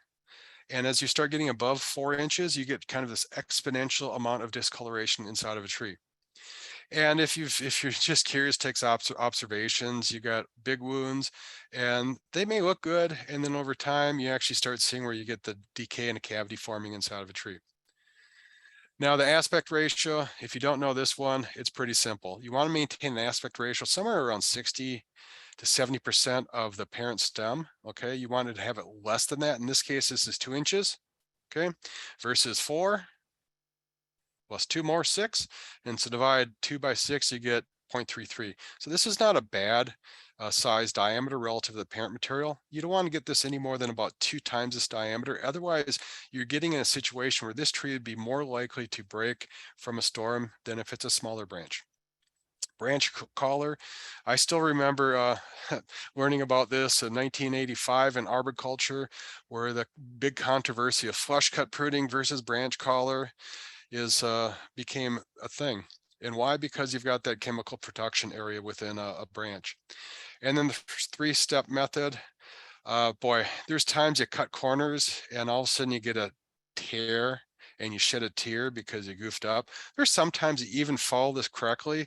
And as you start getting above 4 inches, you get kind of this exponential amount of discoloration inside of a tree. And if you're just curious, takes observations, you got big wounds and they may look good. And then over time, you actually start seeing where you get the decay and a cavity forming inside of a tree. Now the aspect ratio, if you don't know this one, it's pretty simple. You want to maintain an aspect ratio somewhere around 60 to 70% of the parent stem. Okay, you wanted to have it less than that. In this case, this is 2 inches. Okay, versus 4 plus 2 more, 6. And so divide 2 by 6, you get 0.33. So this is not a bad size diameter relative to the parent material. You don't want to get this any more than about 2 times this diameter. Otherwise, you're getting in a situation where this tree would be more likely to break from a storm than if it's a smaller branch. Branch collar, I still remember learning about this in 1985 in arboriculture, where the big controversy of flush cut pruning versus branch collar became a thing. And why? Because you've got that chemical production area within a branch. And then the 3-step method, boy, there's times you cut corners and all of a sudden you get a tear and you shed a tear because you goofed up. There's sometimes you even follow this correctly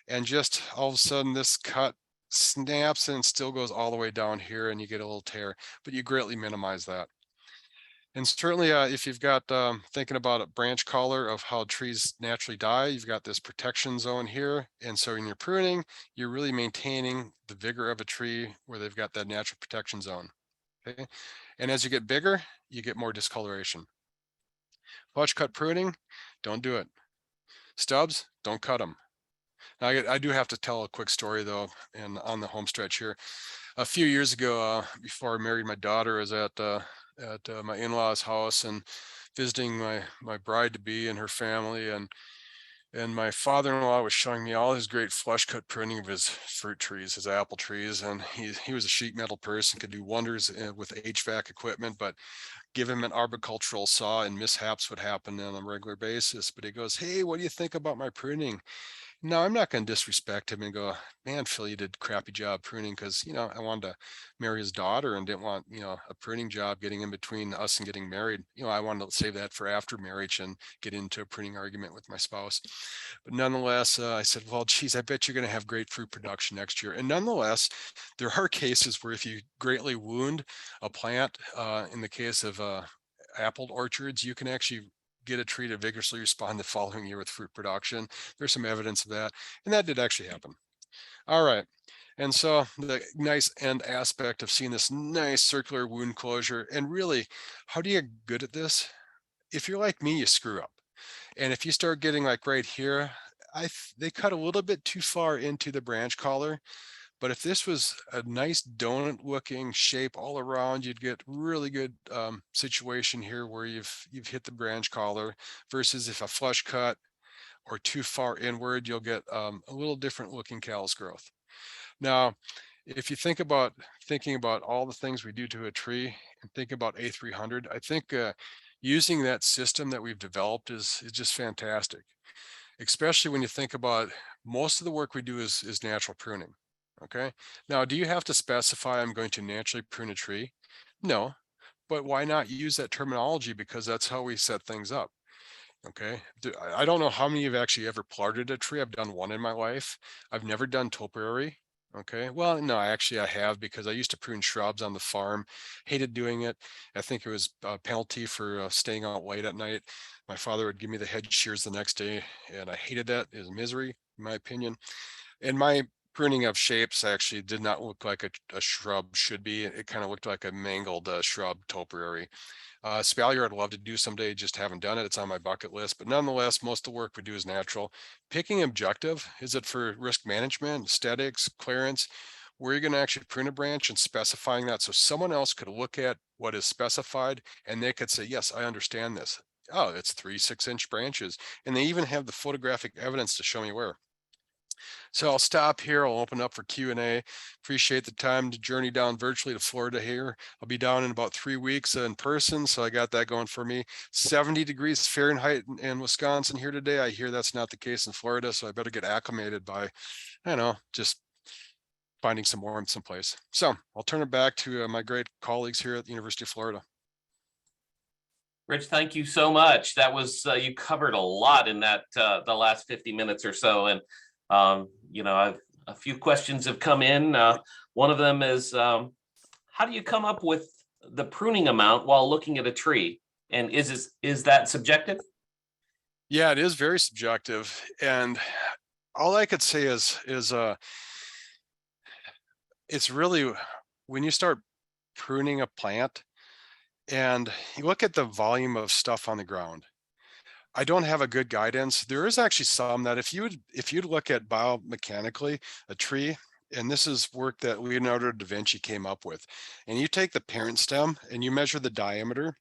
and just all of a sudden this cut snaps and still goes all the way down here and you get a little tear, but you greatly minimize that. And certainly if you've got thinking about a branch collar of how trees naturally die, you've got this protection zone here. And so in your pruning, you're really maintaining the vigor of a tree where they've got that natural protection zone. Okay. And as you get bigger, you get more discoloration. Flush cut pruning, don't do it. Stubs, don't cut them. Now, I do have to tell a quick story though, and on the home stretch here. A few years ago, before I married my daughter, I was at my in-laws' house and visiting my bride-to-be and her family, and my father-in-law was showing me all his great flush cut pruning of his fruit trees, his apple trees, and he was a sheet metal person, could do wonders with HVAC equipment, but give him an arboricultural saw and mishaps would happen on a regular basis. But he goes, "Hey, what do you think about my pruning?" No, I'm not going to disrespect him and go, "Man, Phil, you did a crappy job pruning," because, I wanted to marry his daughter and didn't want, a pruning job getting in between us and getting married. I wanted to save that for after marriage and get into a pruning argument with my spouse. But nonetheless, I said, "Well, geez, I bet you're going to have great fruit production next year." And nonetheless, there are cases where if you greatly wound a plant, in the case of apple orchards, you can actually get a tree to vigorously respond the following year with fruit production. There's some evidence of that, and that did actually happen. All right. And so the nice end aspect of seeing this nice circular wound closure, and really, how do you get good at this? If you're like me, you screw up. And if you start getting like right here, they cut a little bit too far into the branch collar. But if this was a nice donut looking shape all around, you'd get really good situation here where you've hit the branch collar, versus if a flush cut or too far inward, you'll get a little different looking callus growth. Now, if you thinking about all the things we do to a tree and think about A300, I think using that system that we've developed is just fantastic, especially when you think about most of the work we do is natural pruning. Okay. Now, do you have to specify I'm going to naturally prune a tree? No, but why not use that terminology, because that's how we set things up. Okay. I don't know how many have actually ever planted a tree. I've done one in my life. I've never done topiary. Okay. Well, no, I have, because I used to prune shrubs on the farm. Hated doing it. I think it was a penalty for staying out late at night. My father would give me the head shears the next day, and I hated that. It was misery, in my opinion. And my pruning of shapes actually did not look like a shrub should be. It kind of looked like a mangled shrub topiary. Spalier I'd love to do someday, just haven't done it. It's on my bucket list, but nonetheless, most of the work we do is natural. Picking objective, is it for risk management, aesthetics, clearance? Where you're going to actually prune a branch and specifying that so someone else could look at what is specified and they could say, yes, I understand this. Oh, it's 3 6-inch branches. And they even have the photographic evidence to show me where. So I'll stop here. I'll open up for Q&A. Appreciate the time to journey down virtually to Florida here. I'll be down in about 3 weeks in person, so I got that going for me. 70 degrees Fahrenheit in Wisconsin here today. I hear that's not the case in Florida, so I better get acclimated by, I don't know, just finding some warmth someplace. So I'll turn it back to my great colleagues here at the University of Florida. Rich, thank you so much. That was, you covered a lot in that the last 50 minutes or so. And a few questions have come in. One of them is, how do you come up with the pruning amount while looking at a tree? And is that subjective? Yeah, it is very subjective. And all I could say is it's really, when you start pruning a plant and you look at the volume of stuff on the ground, I don't have a good guidance. There is actually some that if you'd look at biomechanically a tree, and this is work that Leonardo da Vinci came up with, and you take the parent stem and you measure the diameter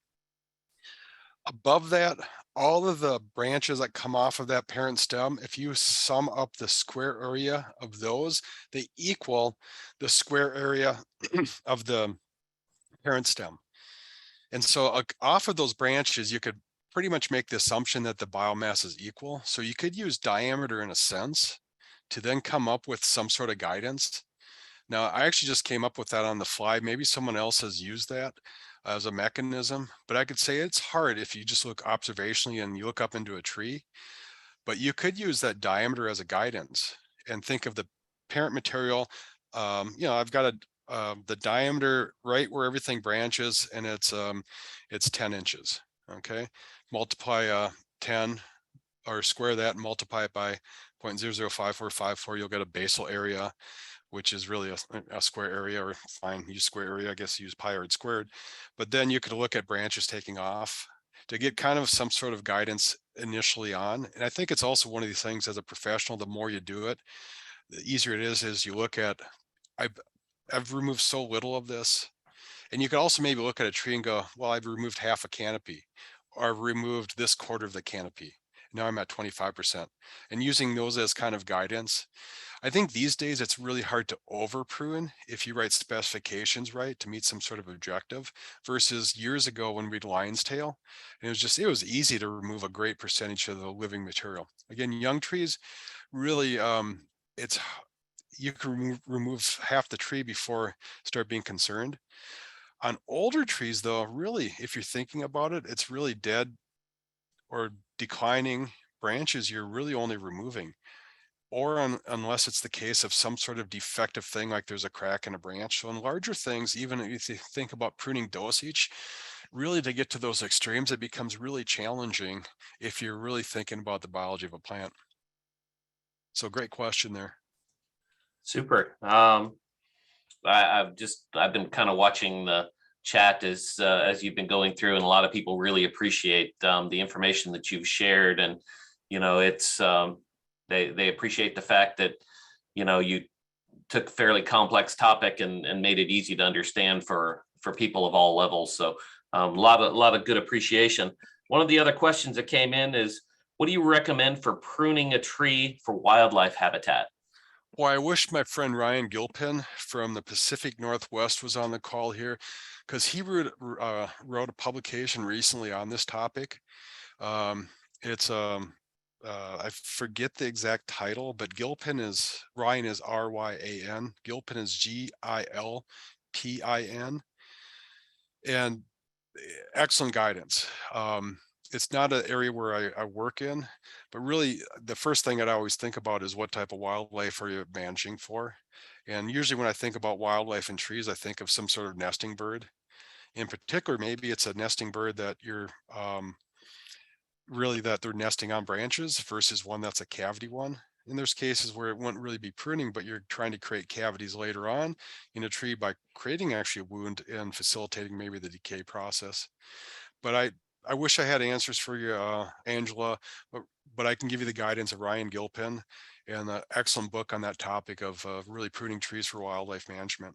above that, all of the branches that come off of that parent stem, if you sum up the square area of those, they equal the square area of the parent stem. And so off of those branches, you could pretty much make the assumption that the biomass is equal. So you could use diameter in a sense to then come up with some sort of guidance. Now, I actually just came up with that on the fly. Maybe someone else has used that as a mechanism, but I could say it's hard if you just look observationally and you look up into a tree, but you could use that diameter as a guidance and think of the parent material. I've got the diameter right where everything branches, and it's 10 inches. Okay, multiply 10 or square that and multiply it by 0.005454, you'll get a basal area, which is really a square area, or fine, use square area, I guess use pi r squared. But then you could look at branches taking off to get kind of some sort of guidance initially on. And I think it's also one of these things as a professional, the more you do it, the easier it is you look at, I've removed so little of this. And you could also maybe look at a tree and go, well, I've removed half a canopy, or I've removed this quarter of the canopy. Now I'm at 25%, and using those as kind of guidance. I think these days it's really hard to over prune if you write specifications right to meet some sort of objective, versus years ago when we'd lion's tail, and it was easy to remove a great percentage of the living material. Again, young trees really, you can remove half the tree before start being concerned. On older trees though, really, if you're thinking about it, it's really dead or declining branches you're really only removing, or unless it's the case of some sort of defective thing, like there's a crack in a branch. So in larger things, even if you think about pruning dosage, really to get to those extremes, it becomes really challenging if you're really thinking about the biology of a plant. So great question there. Super. I've been kind of watching the chat as you've been going through, and a lot of people really appreciate the information that you've shared, and it's they appreciate the fact that you took a fairly complex topic and made it easy to understand for people of all levels. So a lot of good appreciation. One of the other questions that came in is, what do you recommend for pruning a tree for wildlife habitat? Well, I wish my friend Ryan Gilpin from the Pacific Northwest was on the call here, because he wrote a publication recently on this topic. It's I forget the exact title, but Ryan is Ryan, Gilpin is Gilpin, and excellent guidance. It's not an area where I work in, but really the first thing that I always think about is what type of wildlife are you managing for? And usually when I think about wildlife and trees, I think of some sort of nesting bird. In particular, maybe it's a nesting bird that you're really that they're nesting on branches versus one that's a cavity one. And there's cases where it wouldn't really be pruning, but you're trying to create cavities later on in a tree by creating actually a wound and facilitating maybe the decay process. But I wish I had answers for you, Angela, but I can give you the guidance of Ryan Gilpin and an excellent book on that topic of really pruning trees for wildlife management.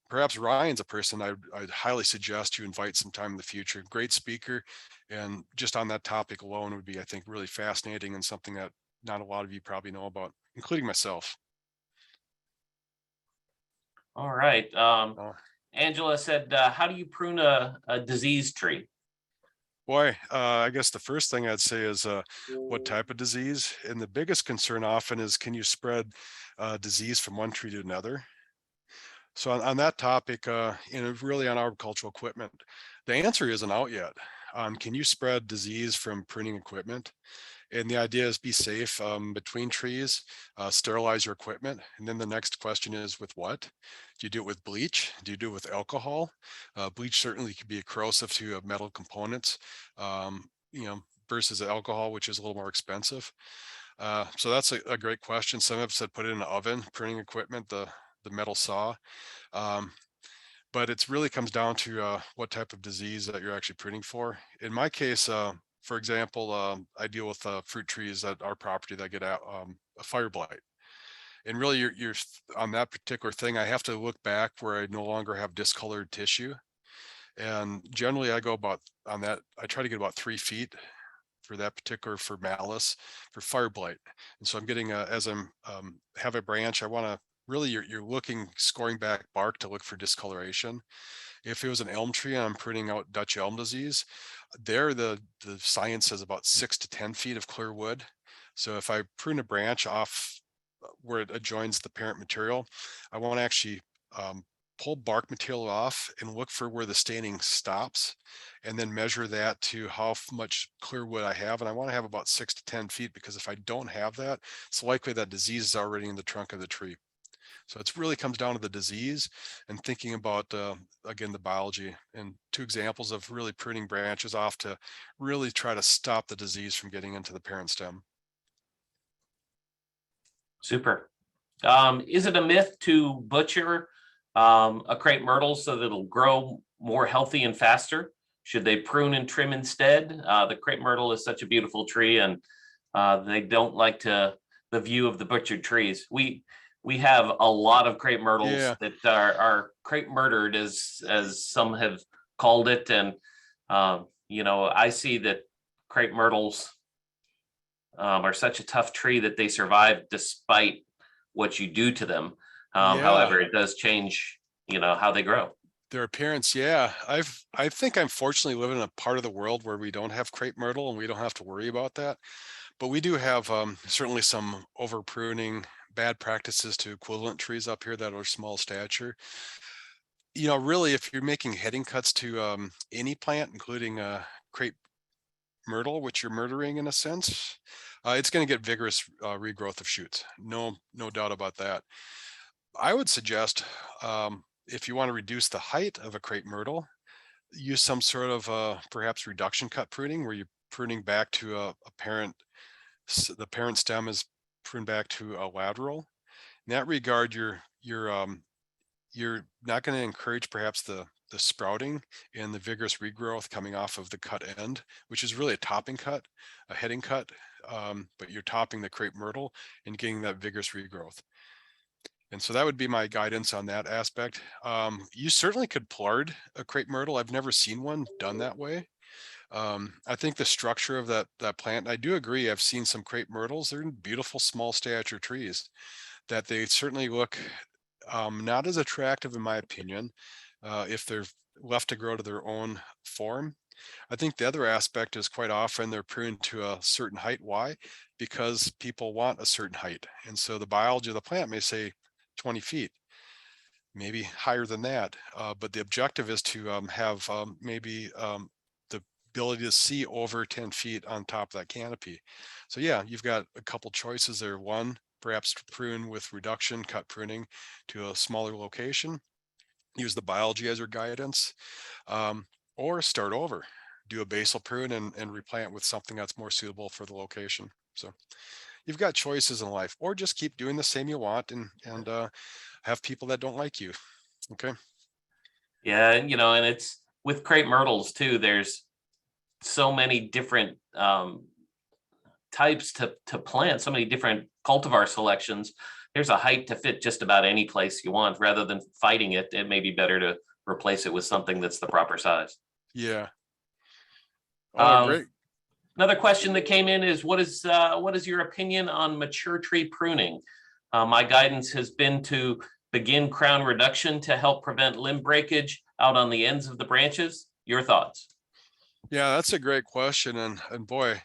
Perhaps Ryan's a person I'd highly suggest you invite sometime in the future. Great speaker, and just on that topic alone would be, I think, really fascinating and something that not a lot of you probably know about, including myself. All right. Oh. Angela said, how do you prune a diseased tree? Boy, I guess the first thing I'd say is what type of disease? And the biggest concern often is, can you spread disease from one tree to another? So on that topic, really on arboricultural equipment, the answer isn't out yet. Can you spread disease from pruning equipment? And the idea is be safe between trees, sterilize your equipment. And then the next question is, with what? Do you do it with bleach? Do you do it with alcohol? Bleach certainly could be corrosive to metal components, versus alcohol, which is a little more expensive. So that's a great question. Some have said put it in an oven, pruning equipment, the metal saw. But it really comes down to what type of disease that you're actually pruning for. In my case, for example, I deal with fruit trees at our property that get a fire blight. And really you're on that particular thing, I have to look back where I no longer have discolored tissue. And generally I go about on that, I try to get about 3 feet for that particular, for malice, for fire blight. And so I'm getting as I'm have a branch, I want to really, you're looking, scoring back bark to look for discoloration. If it was an elm tree and I'm pruning out Dutch elm disease, there the science says about 6 to 10 feet of clear wood. So if I prune a branch off where it adjoins the parent material, I want to actually pull bark material off and look for where the staining stops, and then measure that to how much clear wood I have. And I want to have about 6 to 10 feet, because if I don't have that, it's likely that disease is already in the trunk of the tree. So it really comes down to the disease and thinking about, again, the biology, and 2 examples of really pruning branches off to really try to stop the disease from getting into the parent stem. Super. Is it a myth to butcher a crepe myrtle so that it'll grow more healthy and faster? Should they prune and trim instead? The crepe myrtle is such a beautiful tree, and they don't like the view of the butchered trees. We have a lot of crepe myrtles that are crepe murdered, as some have called it. And, I see that crepe myrtles are such a tough tree that they survive despite what you do to them. However, it does change, how they grow. Their appearance, yeah. I think I'm fortunately living in a part of the world where we don't have crepe myrtle and we don't have to worry about that. But we do have certainly some over pruning, bad practices to equivalent trees up here that are small stature. Really, if you're making heading cuts to any plant, including crepe myrtle, which you're murdering in a sense, it's going to get vigorous regrowth of shoots. No doubt about that. I would suggest if you want to reduce the height of a crepe myrtle, use some sort of perhaps reduction cut pruning where you're pruning back to a parent, the parent stem is pruned back to a lateral. In that regard, you're not going to encourage perhaps the sprouting and the vigorous regrowth coming off of the cut end, which is really a topping cut, a heading cut, but you're topping the crepe myrtle and getting that vigorous regrowth. And so that would be my guidance on that aspect. You certainly could plard a crepe myrtle. I've never seen one done that way. I think the structure of that plant, I do agree. I've seen some crepe myrtles. They're beautiful small stature trees that they certainly look not as attractive in my opinion if they're left to grow to their own form. I think the other aspect is quite often they're pruned to a certain height. Why? Because people want a certain height. And so the biology of the plant may say 20 feet, maybe higher than that. But the objective is to have maybe the ability to see over 10 feet on top of that canopy. So yeah, you've got a couple choices there. One, perhaps to prune with reduction cut pruning to a smaller location, use the biology as your guidance, or start over, do a basal prune and replant with something that's more suitable for the location. So you've got choices in life, or just keep doing the same you want and have people that don't like you. Okay. Yeah, and and it's with crepe myrtles too. There's so many different types to plant, so many different cultivar selections. There's a height to fit just about any place you want. Rather than fighting it, it may be better to replace it with something that's the proper size. Yeah. Oh, great. Another question that came in is what is your opinion on mature tree pruning? My guidance has been to begin crown reduction to help prevent limb breakage out on the ends of the branches. Your thoughts? Yeah, that's a great question. And boy,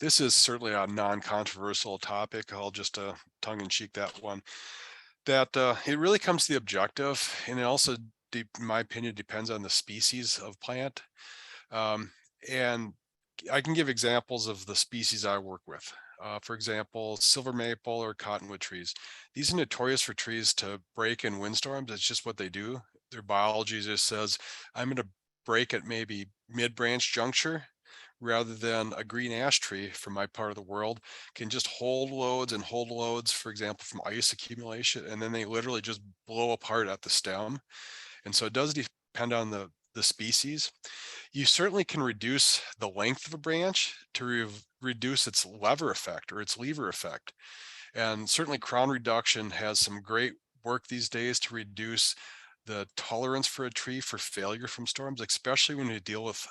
this is certainly a non-controversial topic. I'll just tongue in cheek that one. That it really comes to the objective, and it also, in my opinion, depends on the species of plant. And I can give examples of the species I work with. For example, silver maple or cottonwood trees. These are notorious for trees to break in windstorms. It's just what they do. Their biology just says, I'm going to break at maybe mid-branch juncture, rather than a green ash tree from my part of the world can just hold loads and hold loads, for example, from ice accumulation, and then they literally just blow apart at the stem. And so it does depend on the species. You certainly can reduce the length of a branch to reduce its lever effect or its lever effect. And certainly crown reduction has some great work these days to reduce the tolerance for a tree for failure from storms, especially when you deal with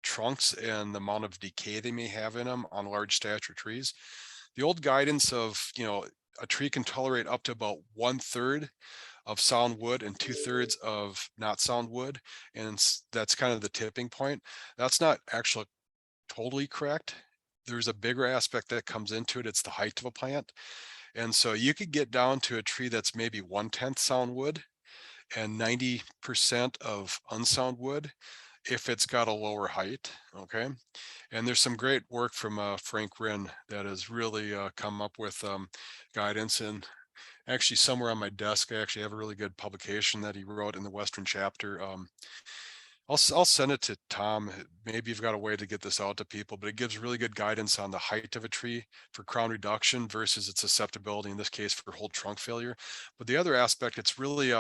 trunks and the amount of decay they may have in them on large stature trees. The old guidance of, a tree can tolerate up to about 1/3 of sound wood and 2/3 of not sound wood. And that's kind of the tipping point. That's not actually totally correct. There's a bigger aspect that comes into it. It's the height of a plant. And so you could get down to a tree that's maybe 1/10 sound wood and 90% of unsound wood if it's got a lower height. Okay. And there's some great work from Frank Rinn that has really come up with guidance. And actually somewhere on my desk, I actually have a really good publication that he wrote in the Western chapter. I'll send it to Tom. Maybe you've got a way to get this out to people, but it gives really good guidance on the height of a tree for crown reduction versus its susceptibility, in this case for whole trunk failure. But the other aspect, it's really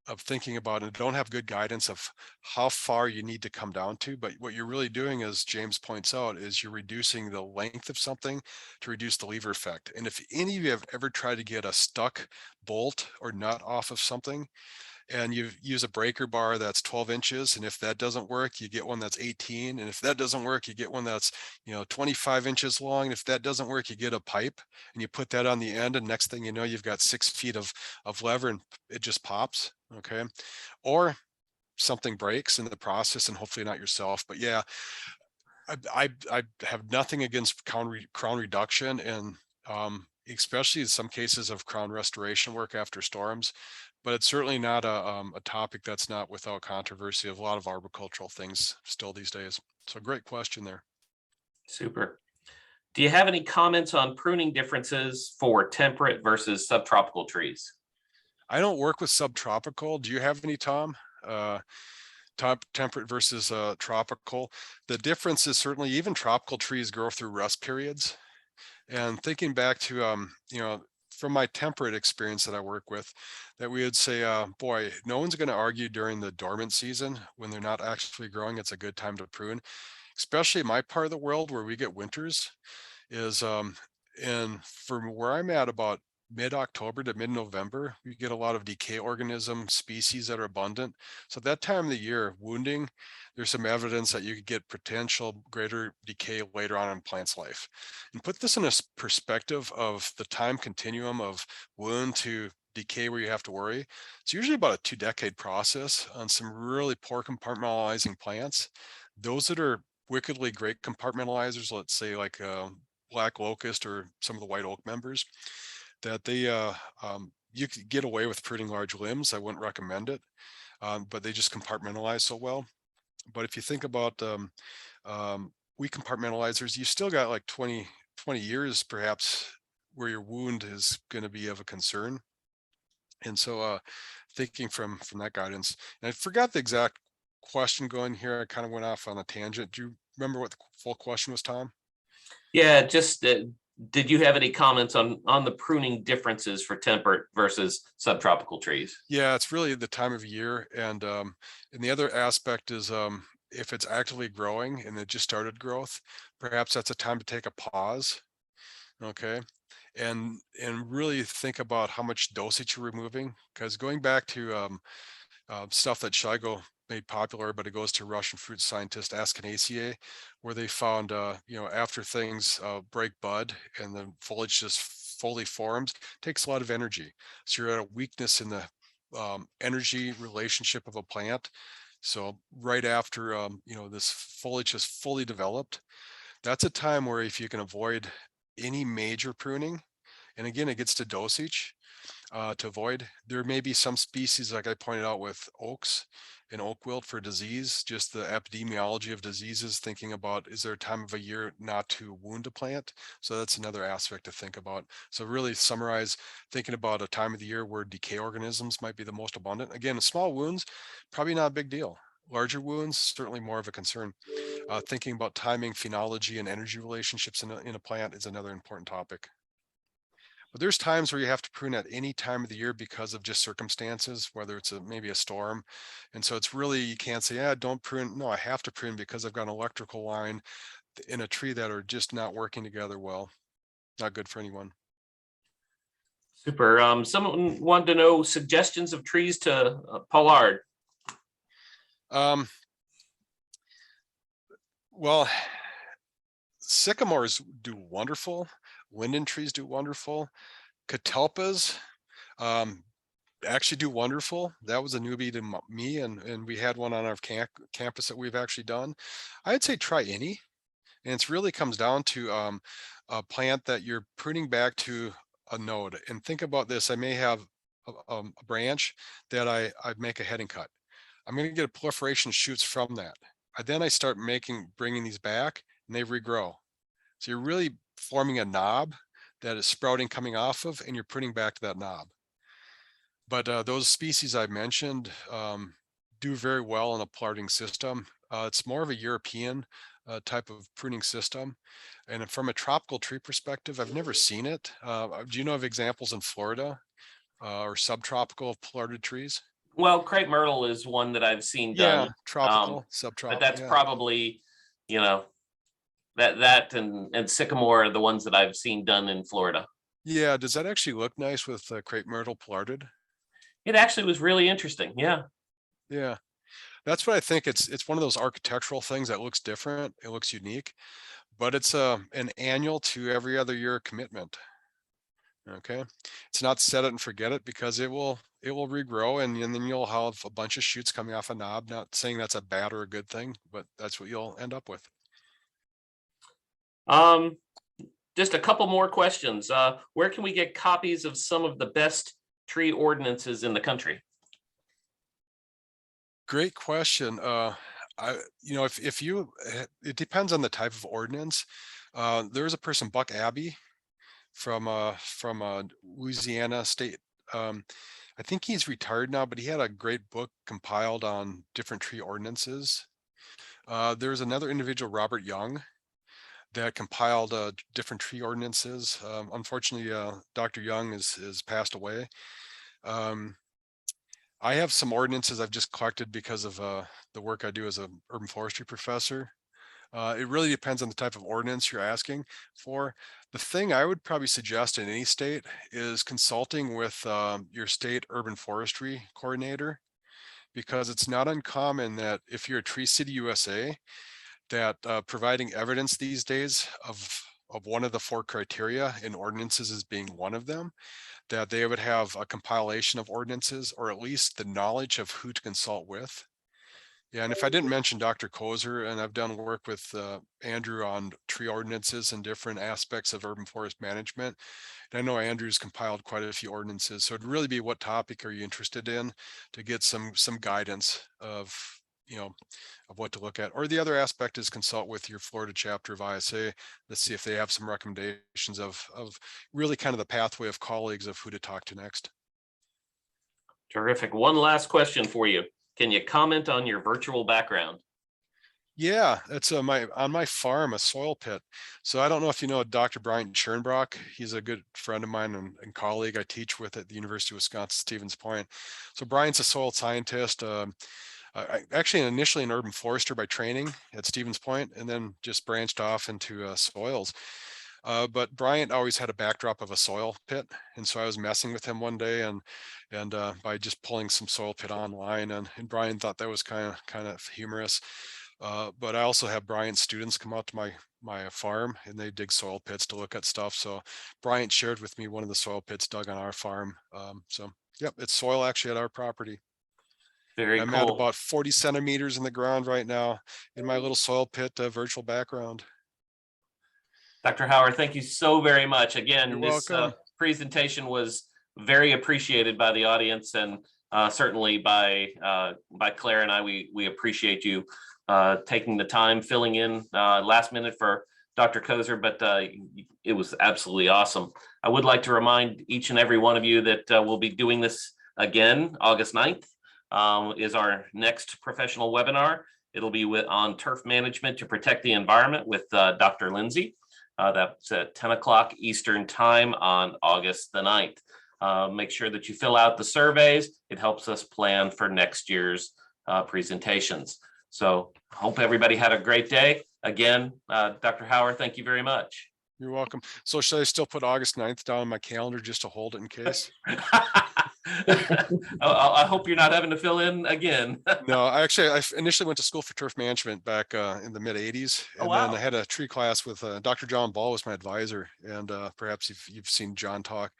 of thinking about, and don't have good guidance of how far you need to come down to. But what you're really doing, as James points out, is you're reducing the length of something to reduce the lever effect. And if any of you have ever tried to get a stuck bolt or nut off of something, and you use a breaker bar that's 12 inches, and if that doesn't work, you get one that's 18, and if that doesn't work, you get one that's 25 inches long, and if that doesn't work, you get a pipe and you put that on the end, and next thing you know, you've got 6 feet of lever and it just pops. Okay. Or something breaks in the process, and hopefully not yourself. But yeah, I have nothing against crown reduction, and especially in some cases of crown restoration work after storms. But it's certainly not a topic that's not without controversy of a lot of arboricultural things still these days. So great question there. Super. Do you have any comments on pruning differences for temperate versus subtropical trees? I don't work with subtropical. Do you have any, Tom? temperate versus tropical. The difference is certainly even tropical trees grow through rust periods. And thinking back to, from my temperate experience that I work with, that we would say, boy, no one's going to argue during the dormant season when they're not actually growing. It's a good time to prune, especially in my part of the world where we get winters. And from where I'm at, about mid-October to mid-November, we get a lot of decay organism species that are abundant. So that time of the year, wounding, there's some evidence that you could get potential greater decay later on in plant's life. And put this in a perspective of the time continuum of wound to decay where you have to worry. It's usually about a 2-decade process on some really poor compartmentalizing plants. Those that are wickedly great compartmentalizers, let's say like black locust or some of the white oak members, that they you could get away with pruning large limbs. I wouldn't recommend it, but they just compartmentalize so well. But if you think about weak compartmentalizers, you still got like 20 years perhaps where your wound is going to be of a concern. And so thinking from that guidance, and I forgot the exact question going here. I kind of went off on a tangent. Do you remember what the full question was, Tom? Yeah, just did you have any comments on the pruning differences for temperate versus subtropical trees? Yeah, it's really the time of year, and the other aspect is if it's actively growing and it just started growth, perhaps that's a time to take a pause. Okay, and really think about how much dosage you're removing, because going back to stuff that Shigo made popular, but it goes to Russian fruit scientist Askanaceae, where they found, after things break bud and the foliage just fully forms, takes a lot of energy. So you're at a weakness in the energy relationship of a plant. So right after, this foliage is fully developed, that's a time where if you can avoid any major pruning, and again, it gets to dosage, to avoid. There may be some species, like I pointed out with oaks and oak wilt for disease, just the epidemiology of diseases, thinking about, is there a time of a year not to wound a plant? So that's another aspect to think about. So really summarize, thinking about a time of the year where decay organisms might be the most abundant. Again, small wounds, probably not a big deal. Larger wounds, certainly more of a concern. Thinking about timing, phenology, and energy relationships in a plant is another important topic. But there's times where you have to prune at any time of the year because of just circumstances, whether it's maybe a storm. And so it's really, you can't say, yeah, don't prune. No, I have to prune because I've got an electrical line in a tree that are just not working together well. Not good for anyone. Super. Someone wanted to know suggestions of trees to pollard. Well, sycamores do wonderful. Linden trees do wonderful. Catalpas actually do wonderful. That was a newbie to me, and we had one on our campus that we've actually done. I'd say try any, and it really comes down to a plant that you're pruning back to a node. And think about this: I may have a branch that I make a heading cut. I'm going to get a proliferation of shoots from that. Then I start bringing these back, and they regrow. So you're really forming a knob that is sprouting coming off of, and you're pruning back to that knob. But those species I mentioned do very well in a pollarding system. It's more of a European type of pruning system. And from a tropical tree perspective, I've never seen it. Do you know of examples in Florida or subtropical of pollarded trees? Well, crepe myrtle is one that I've seen done. Tropical, subtropical. But that's probably, that and sycamore are the ones that I've seen done in Florida. Yeah, does that actually look nice with crepe myrtle pollarded? It actually was really interesting. Yeah. Yeah, that's what I think. It's one of those architectural things that looks different. It looks unique, but it's an annual to every other year commitment. Okay, it's not set it and forget it, because it will regrow, and then you'll have a bunch of shoots coming off a knob. Not saying that's a bad or a good thing, but that's what you'll end up with. Just a couple more questions. Where can we get copies of some of the best tree ordinances in the country? Great question. If you, it depends on the type of ordinance. There's a person, Buck Abbey, from Louisiana State I think he's retired now, but he had a great book compiled on different tree ordinances. There's another individual, Robert Young, that compiled different tree ordinances. Unfortunately, Dr. Young is passed away. I have some ordinances I've just collected because of the work I do as an urban forestry professor. It really depends on the type of ordinance you're asking for. The thing I would probably suggest in any state is consulting with your state urban forestry coordinator, because it's not uncommon that if you're a Tree City USA, that providing evidence these days of one of the 4 criteria in ordinances as being one of them, that they would have a compilation of ordinances, or at least the knowledge of who to consult with. Yeah, and if I didn't mention Dr. Kozer, and I've done work with Andrew on tree ordinances and different aspects of urban forest management. And I know Andrew's compiled quite a few ordinances. So it'd really be, what topic are you interested in, to get some guidance of, of what to look at. Or the other aspect is consult with your Florida chapter of ISA. Let's see if they have some recommendations of really kind of the pathway of colleagues of who to talk to next. Terrific. One last question for you. Can you comment on your virtual background? Yeah, that's on my farm, a soil pit. So I don't know if you know Dr. Brian Chernbrock. He's a good friend of mine and colleague I teach with at the University of Wisconsin-Stevens Point. So Brian's a soil scientist, actually initially an urban forester by training at Stevens Point, and then just branched off into soils. But Bryant always had a backdrop of a soil pit. And so I was messing with him one day and by just pulling some soil pit online, and Brian thought that was kind of humorous. But I also have Bryant's students come out to my farm, and they dig soil pits to look at stuff. So Bryant shared with me one of the soil pits dug on our farm. So yep, it's soil actually at our property. Very I'm cool. at about 40 centimeters in the ground right now in my little soil pit virtual background. Dr. Hauer, thank you so very much. Again, You're this welcome. presentation was very appreciated by the audience, and certainly by Claire and I. We appreciate you taking the time, filling in last minute for Dr. Kozer, but it was absolutely awesome. I would like to remind each and every one of you that we'll be doing this again. August 9th is our next professional webinar. It'll be on turf management to protect the environment with Dr. Lindsay. That's at 10 o'clock Eastern time on August the 9th. Make sure that you fill out the surveys. It helps us plan for next year's presentations. So hope everybody had a great day. Again, Dr. Hauer, thank you very much. You're welcome. So should I still put August 9th down on my calendar just to hold it in case? I hope you're not having to fill in again. No, I initially went to school for turf management back in the mid 80s. And then I had a tree class with Dr. John Ball was my advisor. And perhaps you've seen John talk.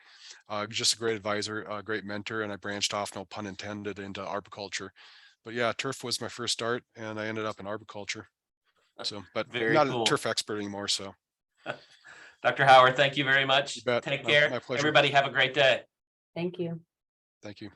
Just a great advisor, a great mentor. And I branched off, no pun intended, into arboriculture. But yeah, turf was my first start, and I ended up in arboriculture. So, but Very not cool. a turf expert anymore. So, Dr. Hauer, thank you very much. You bet. Take care. My pleasure. Everybody have a great day. Thank you. Thank you.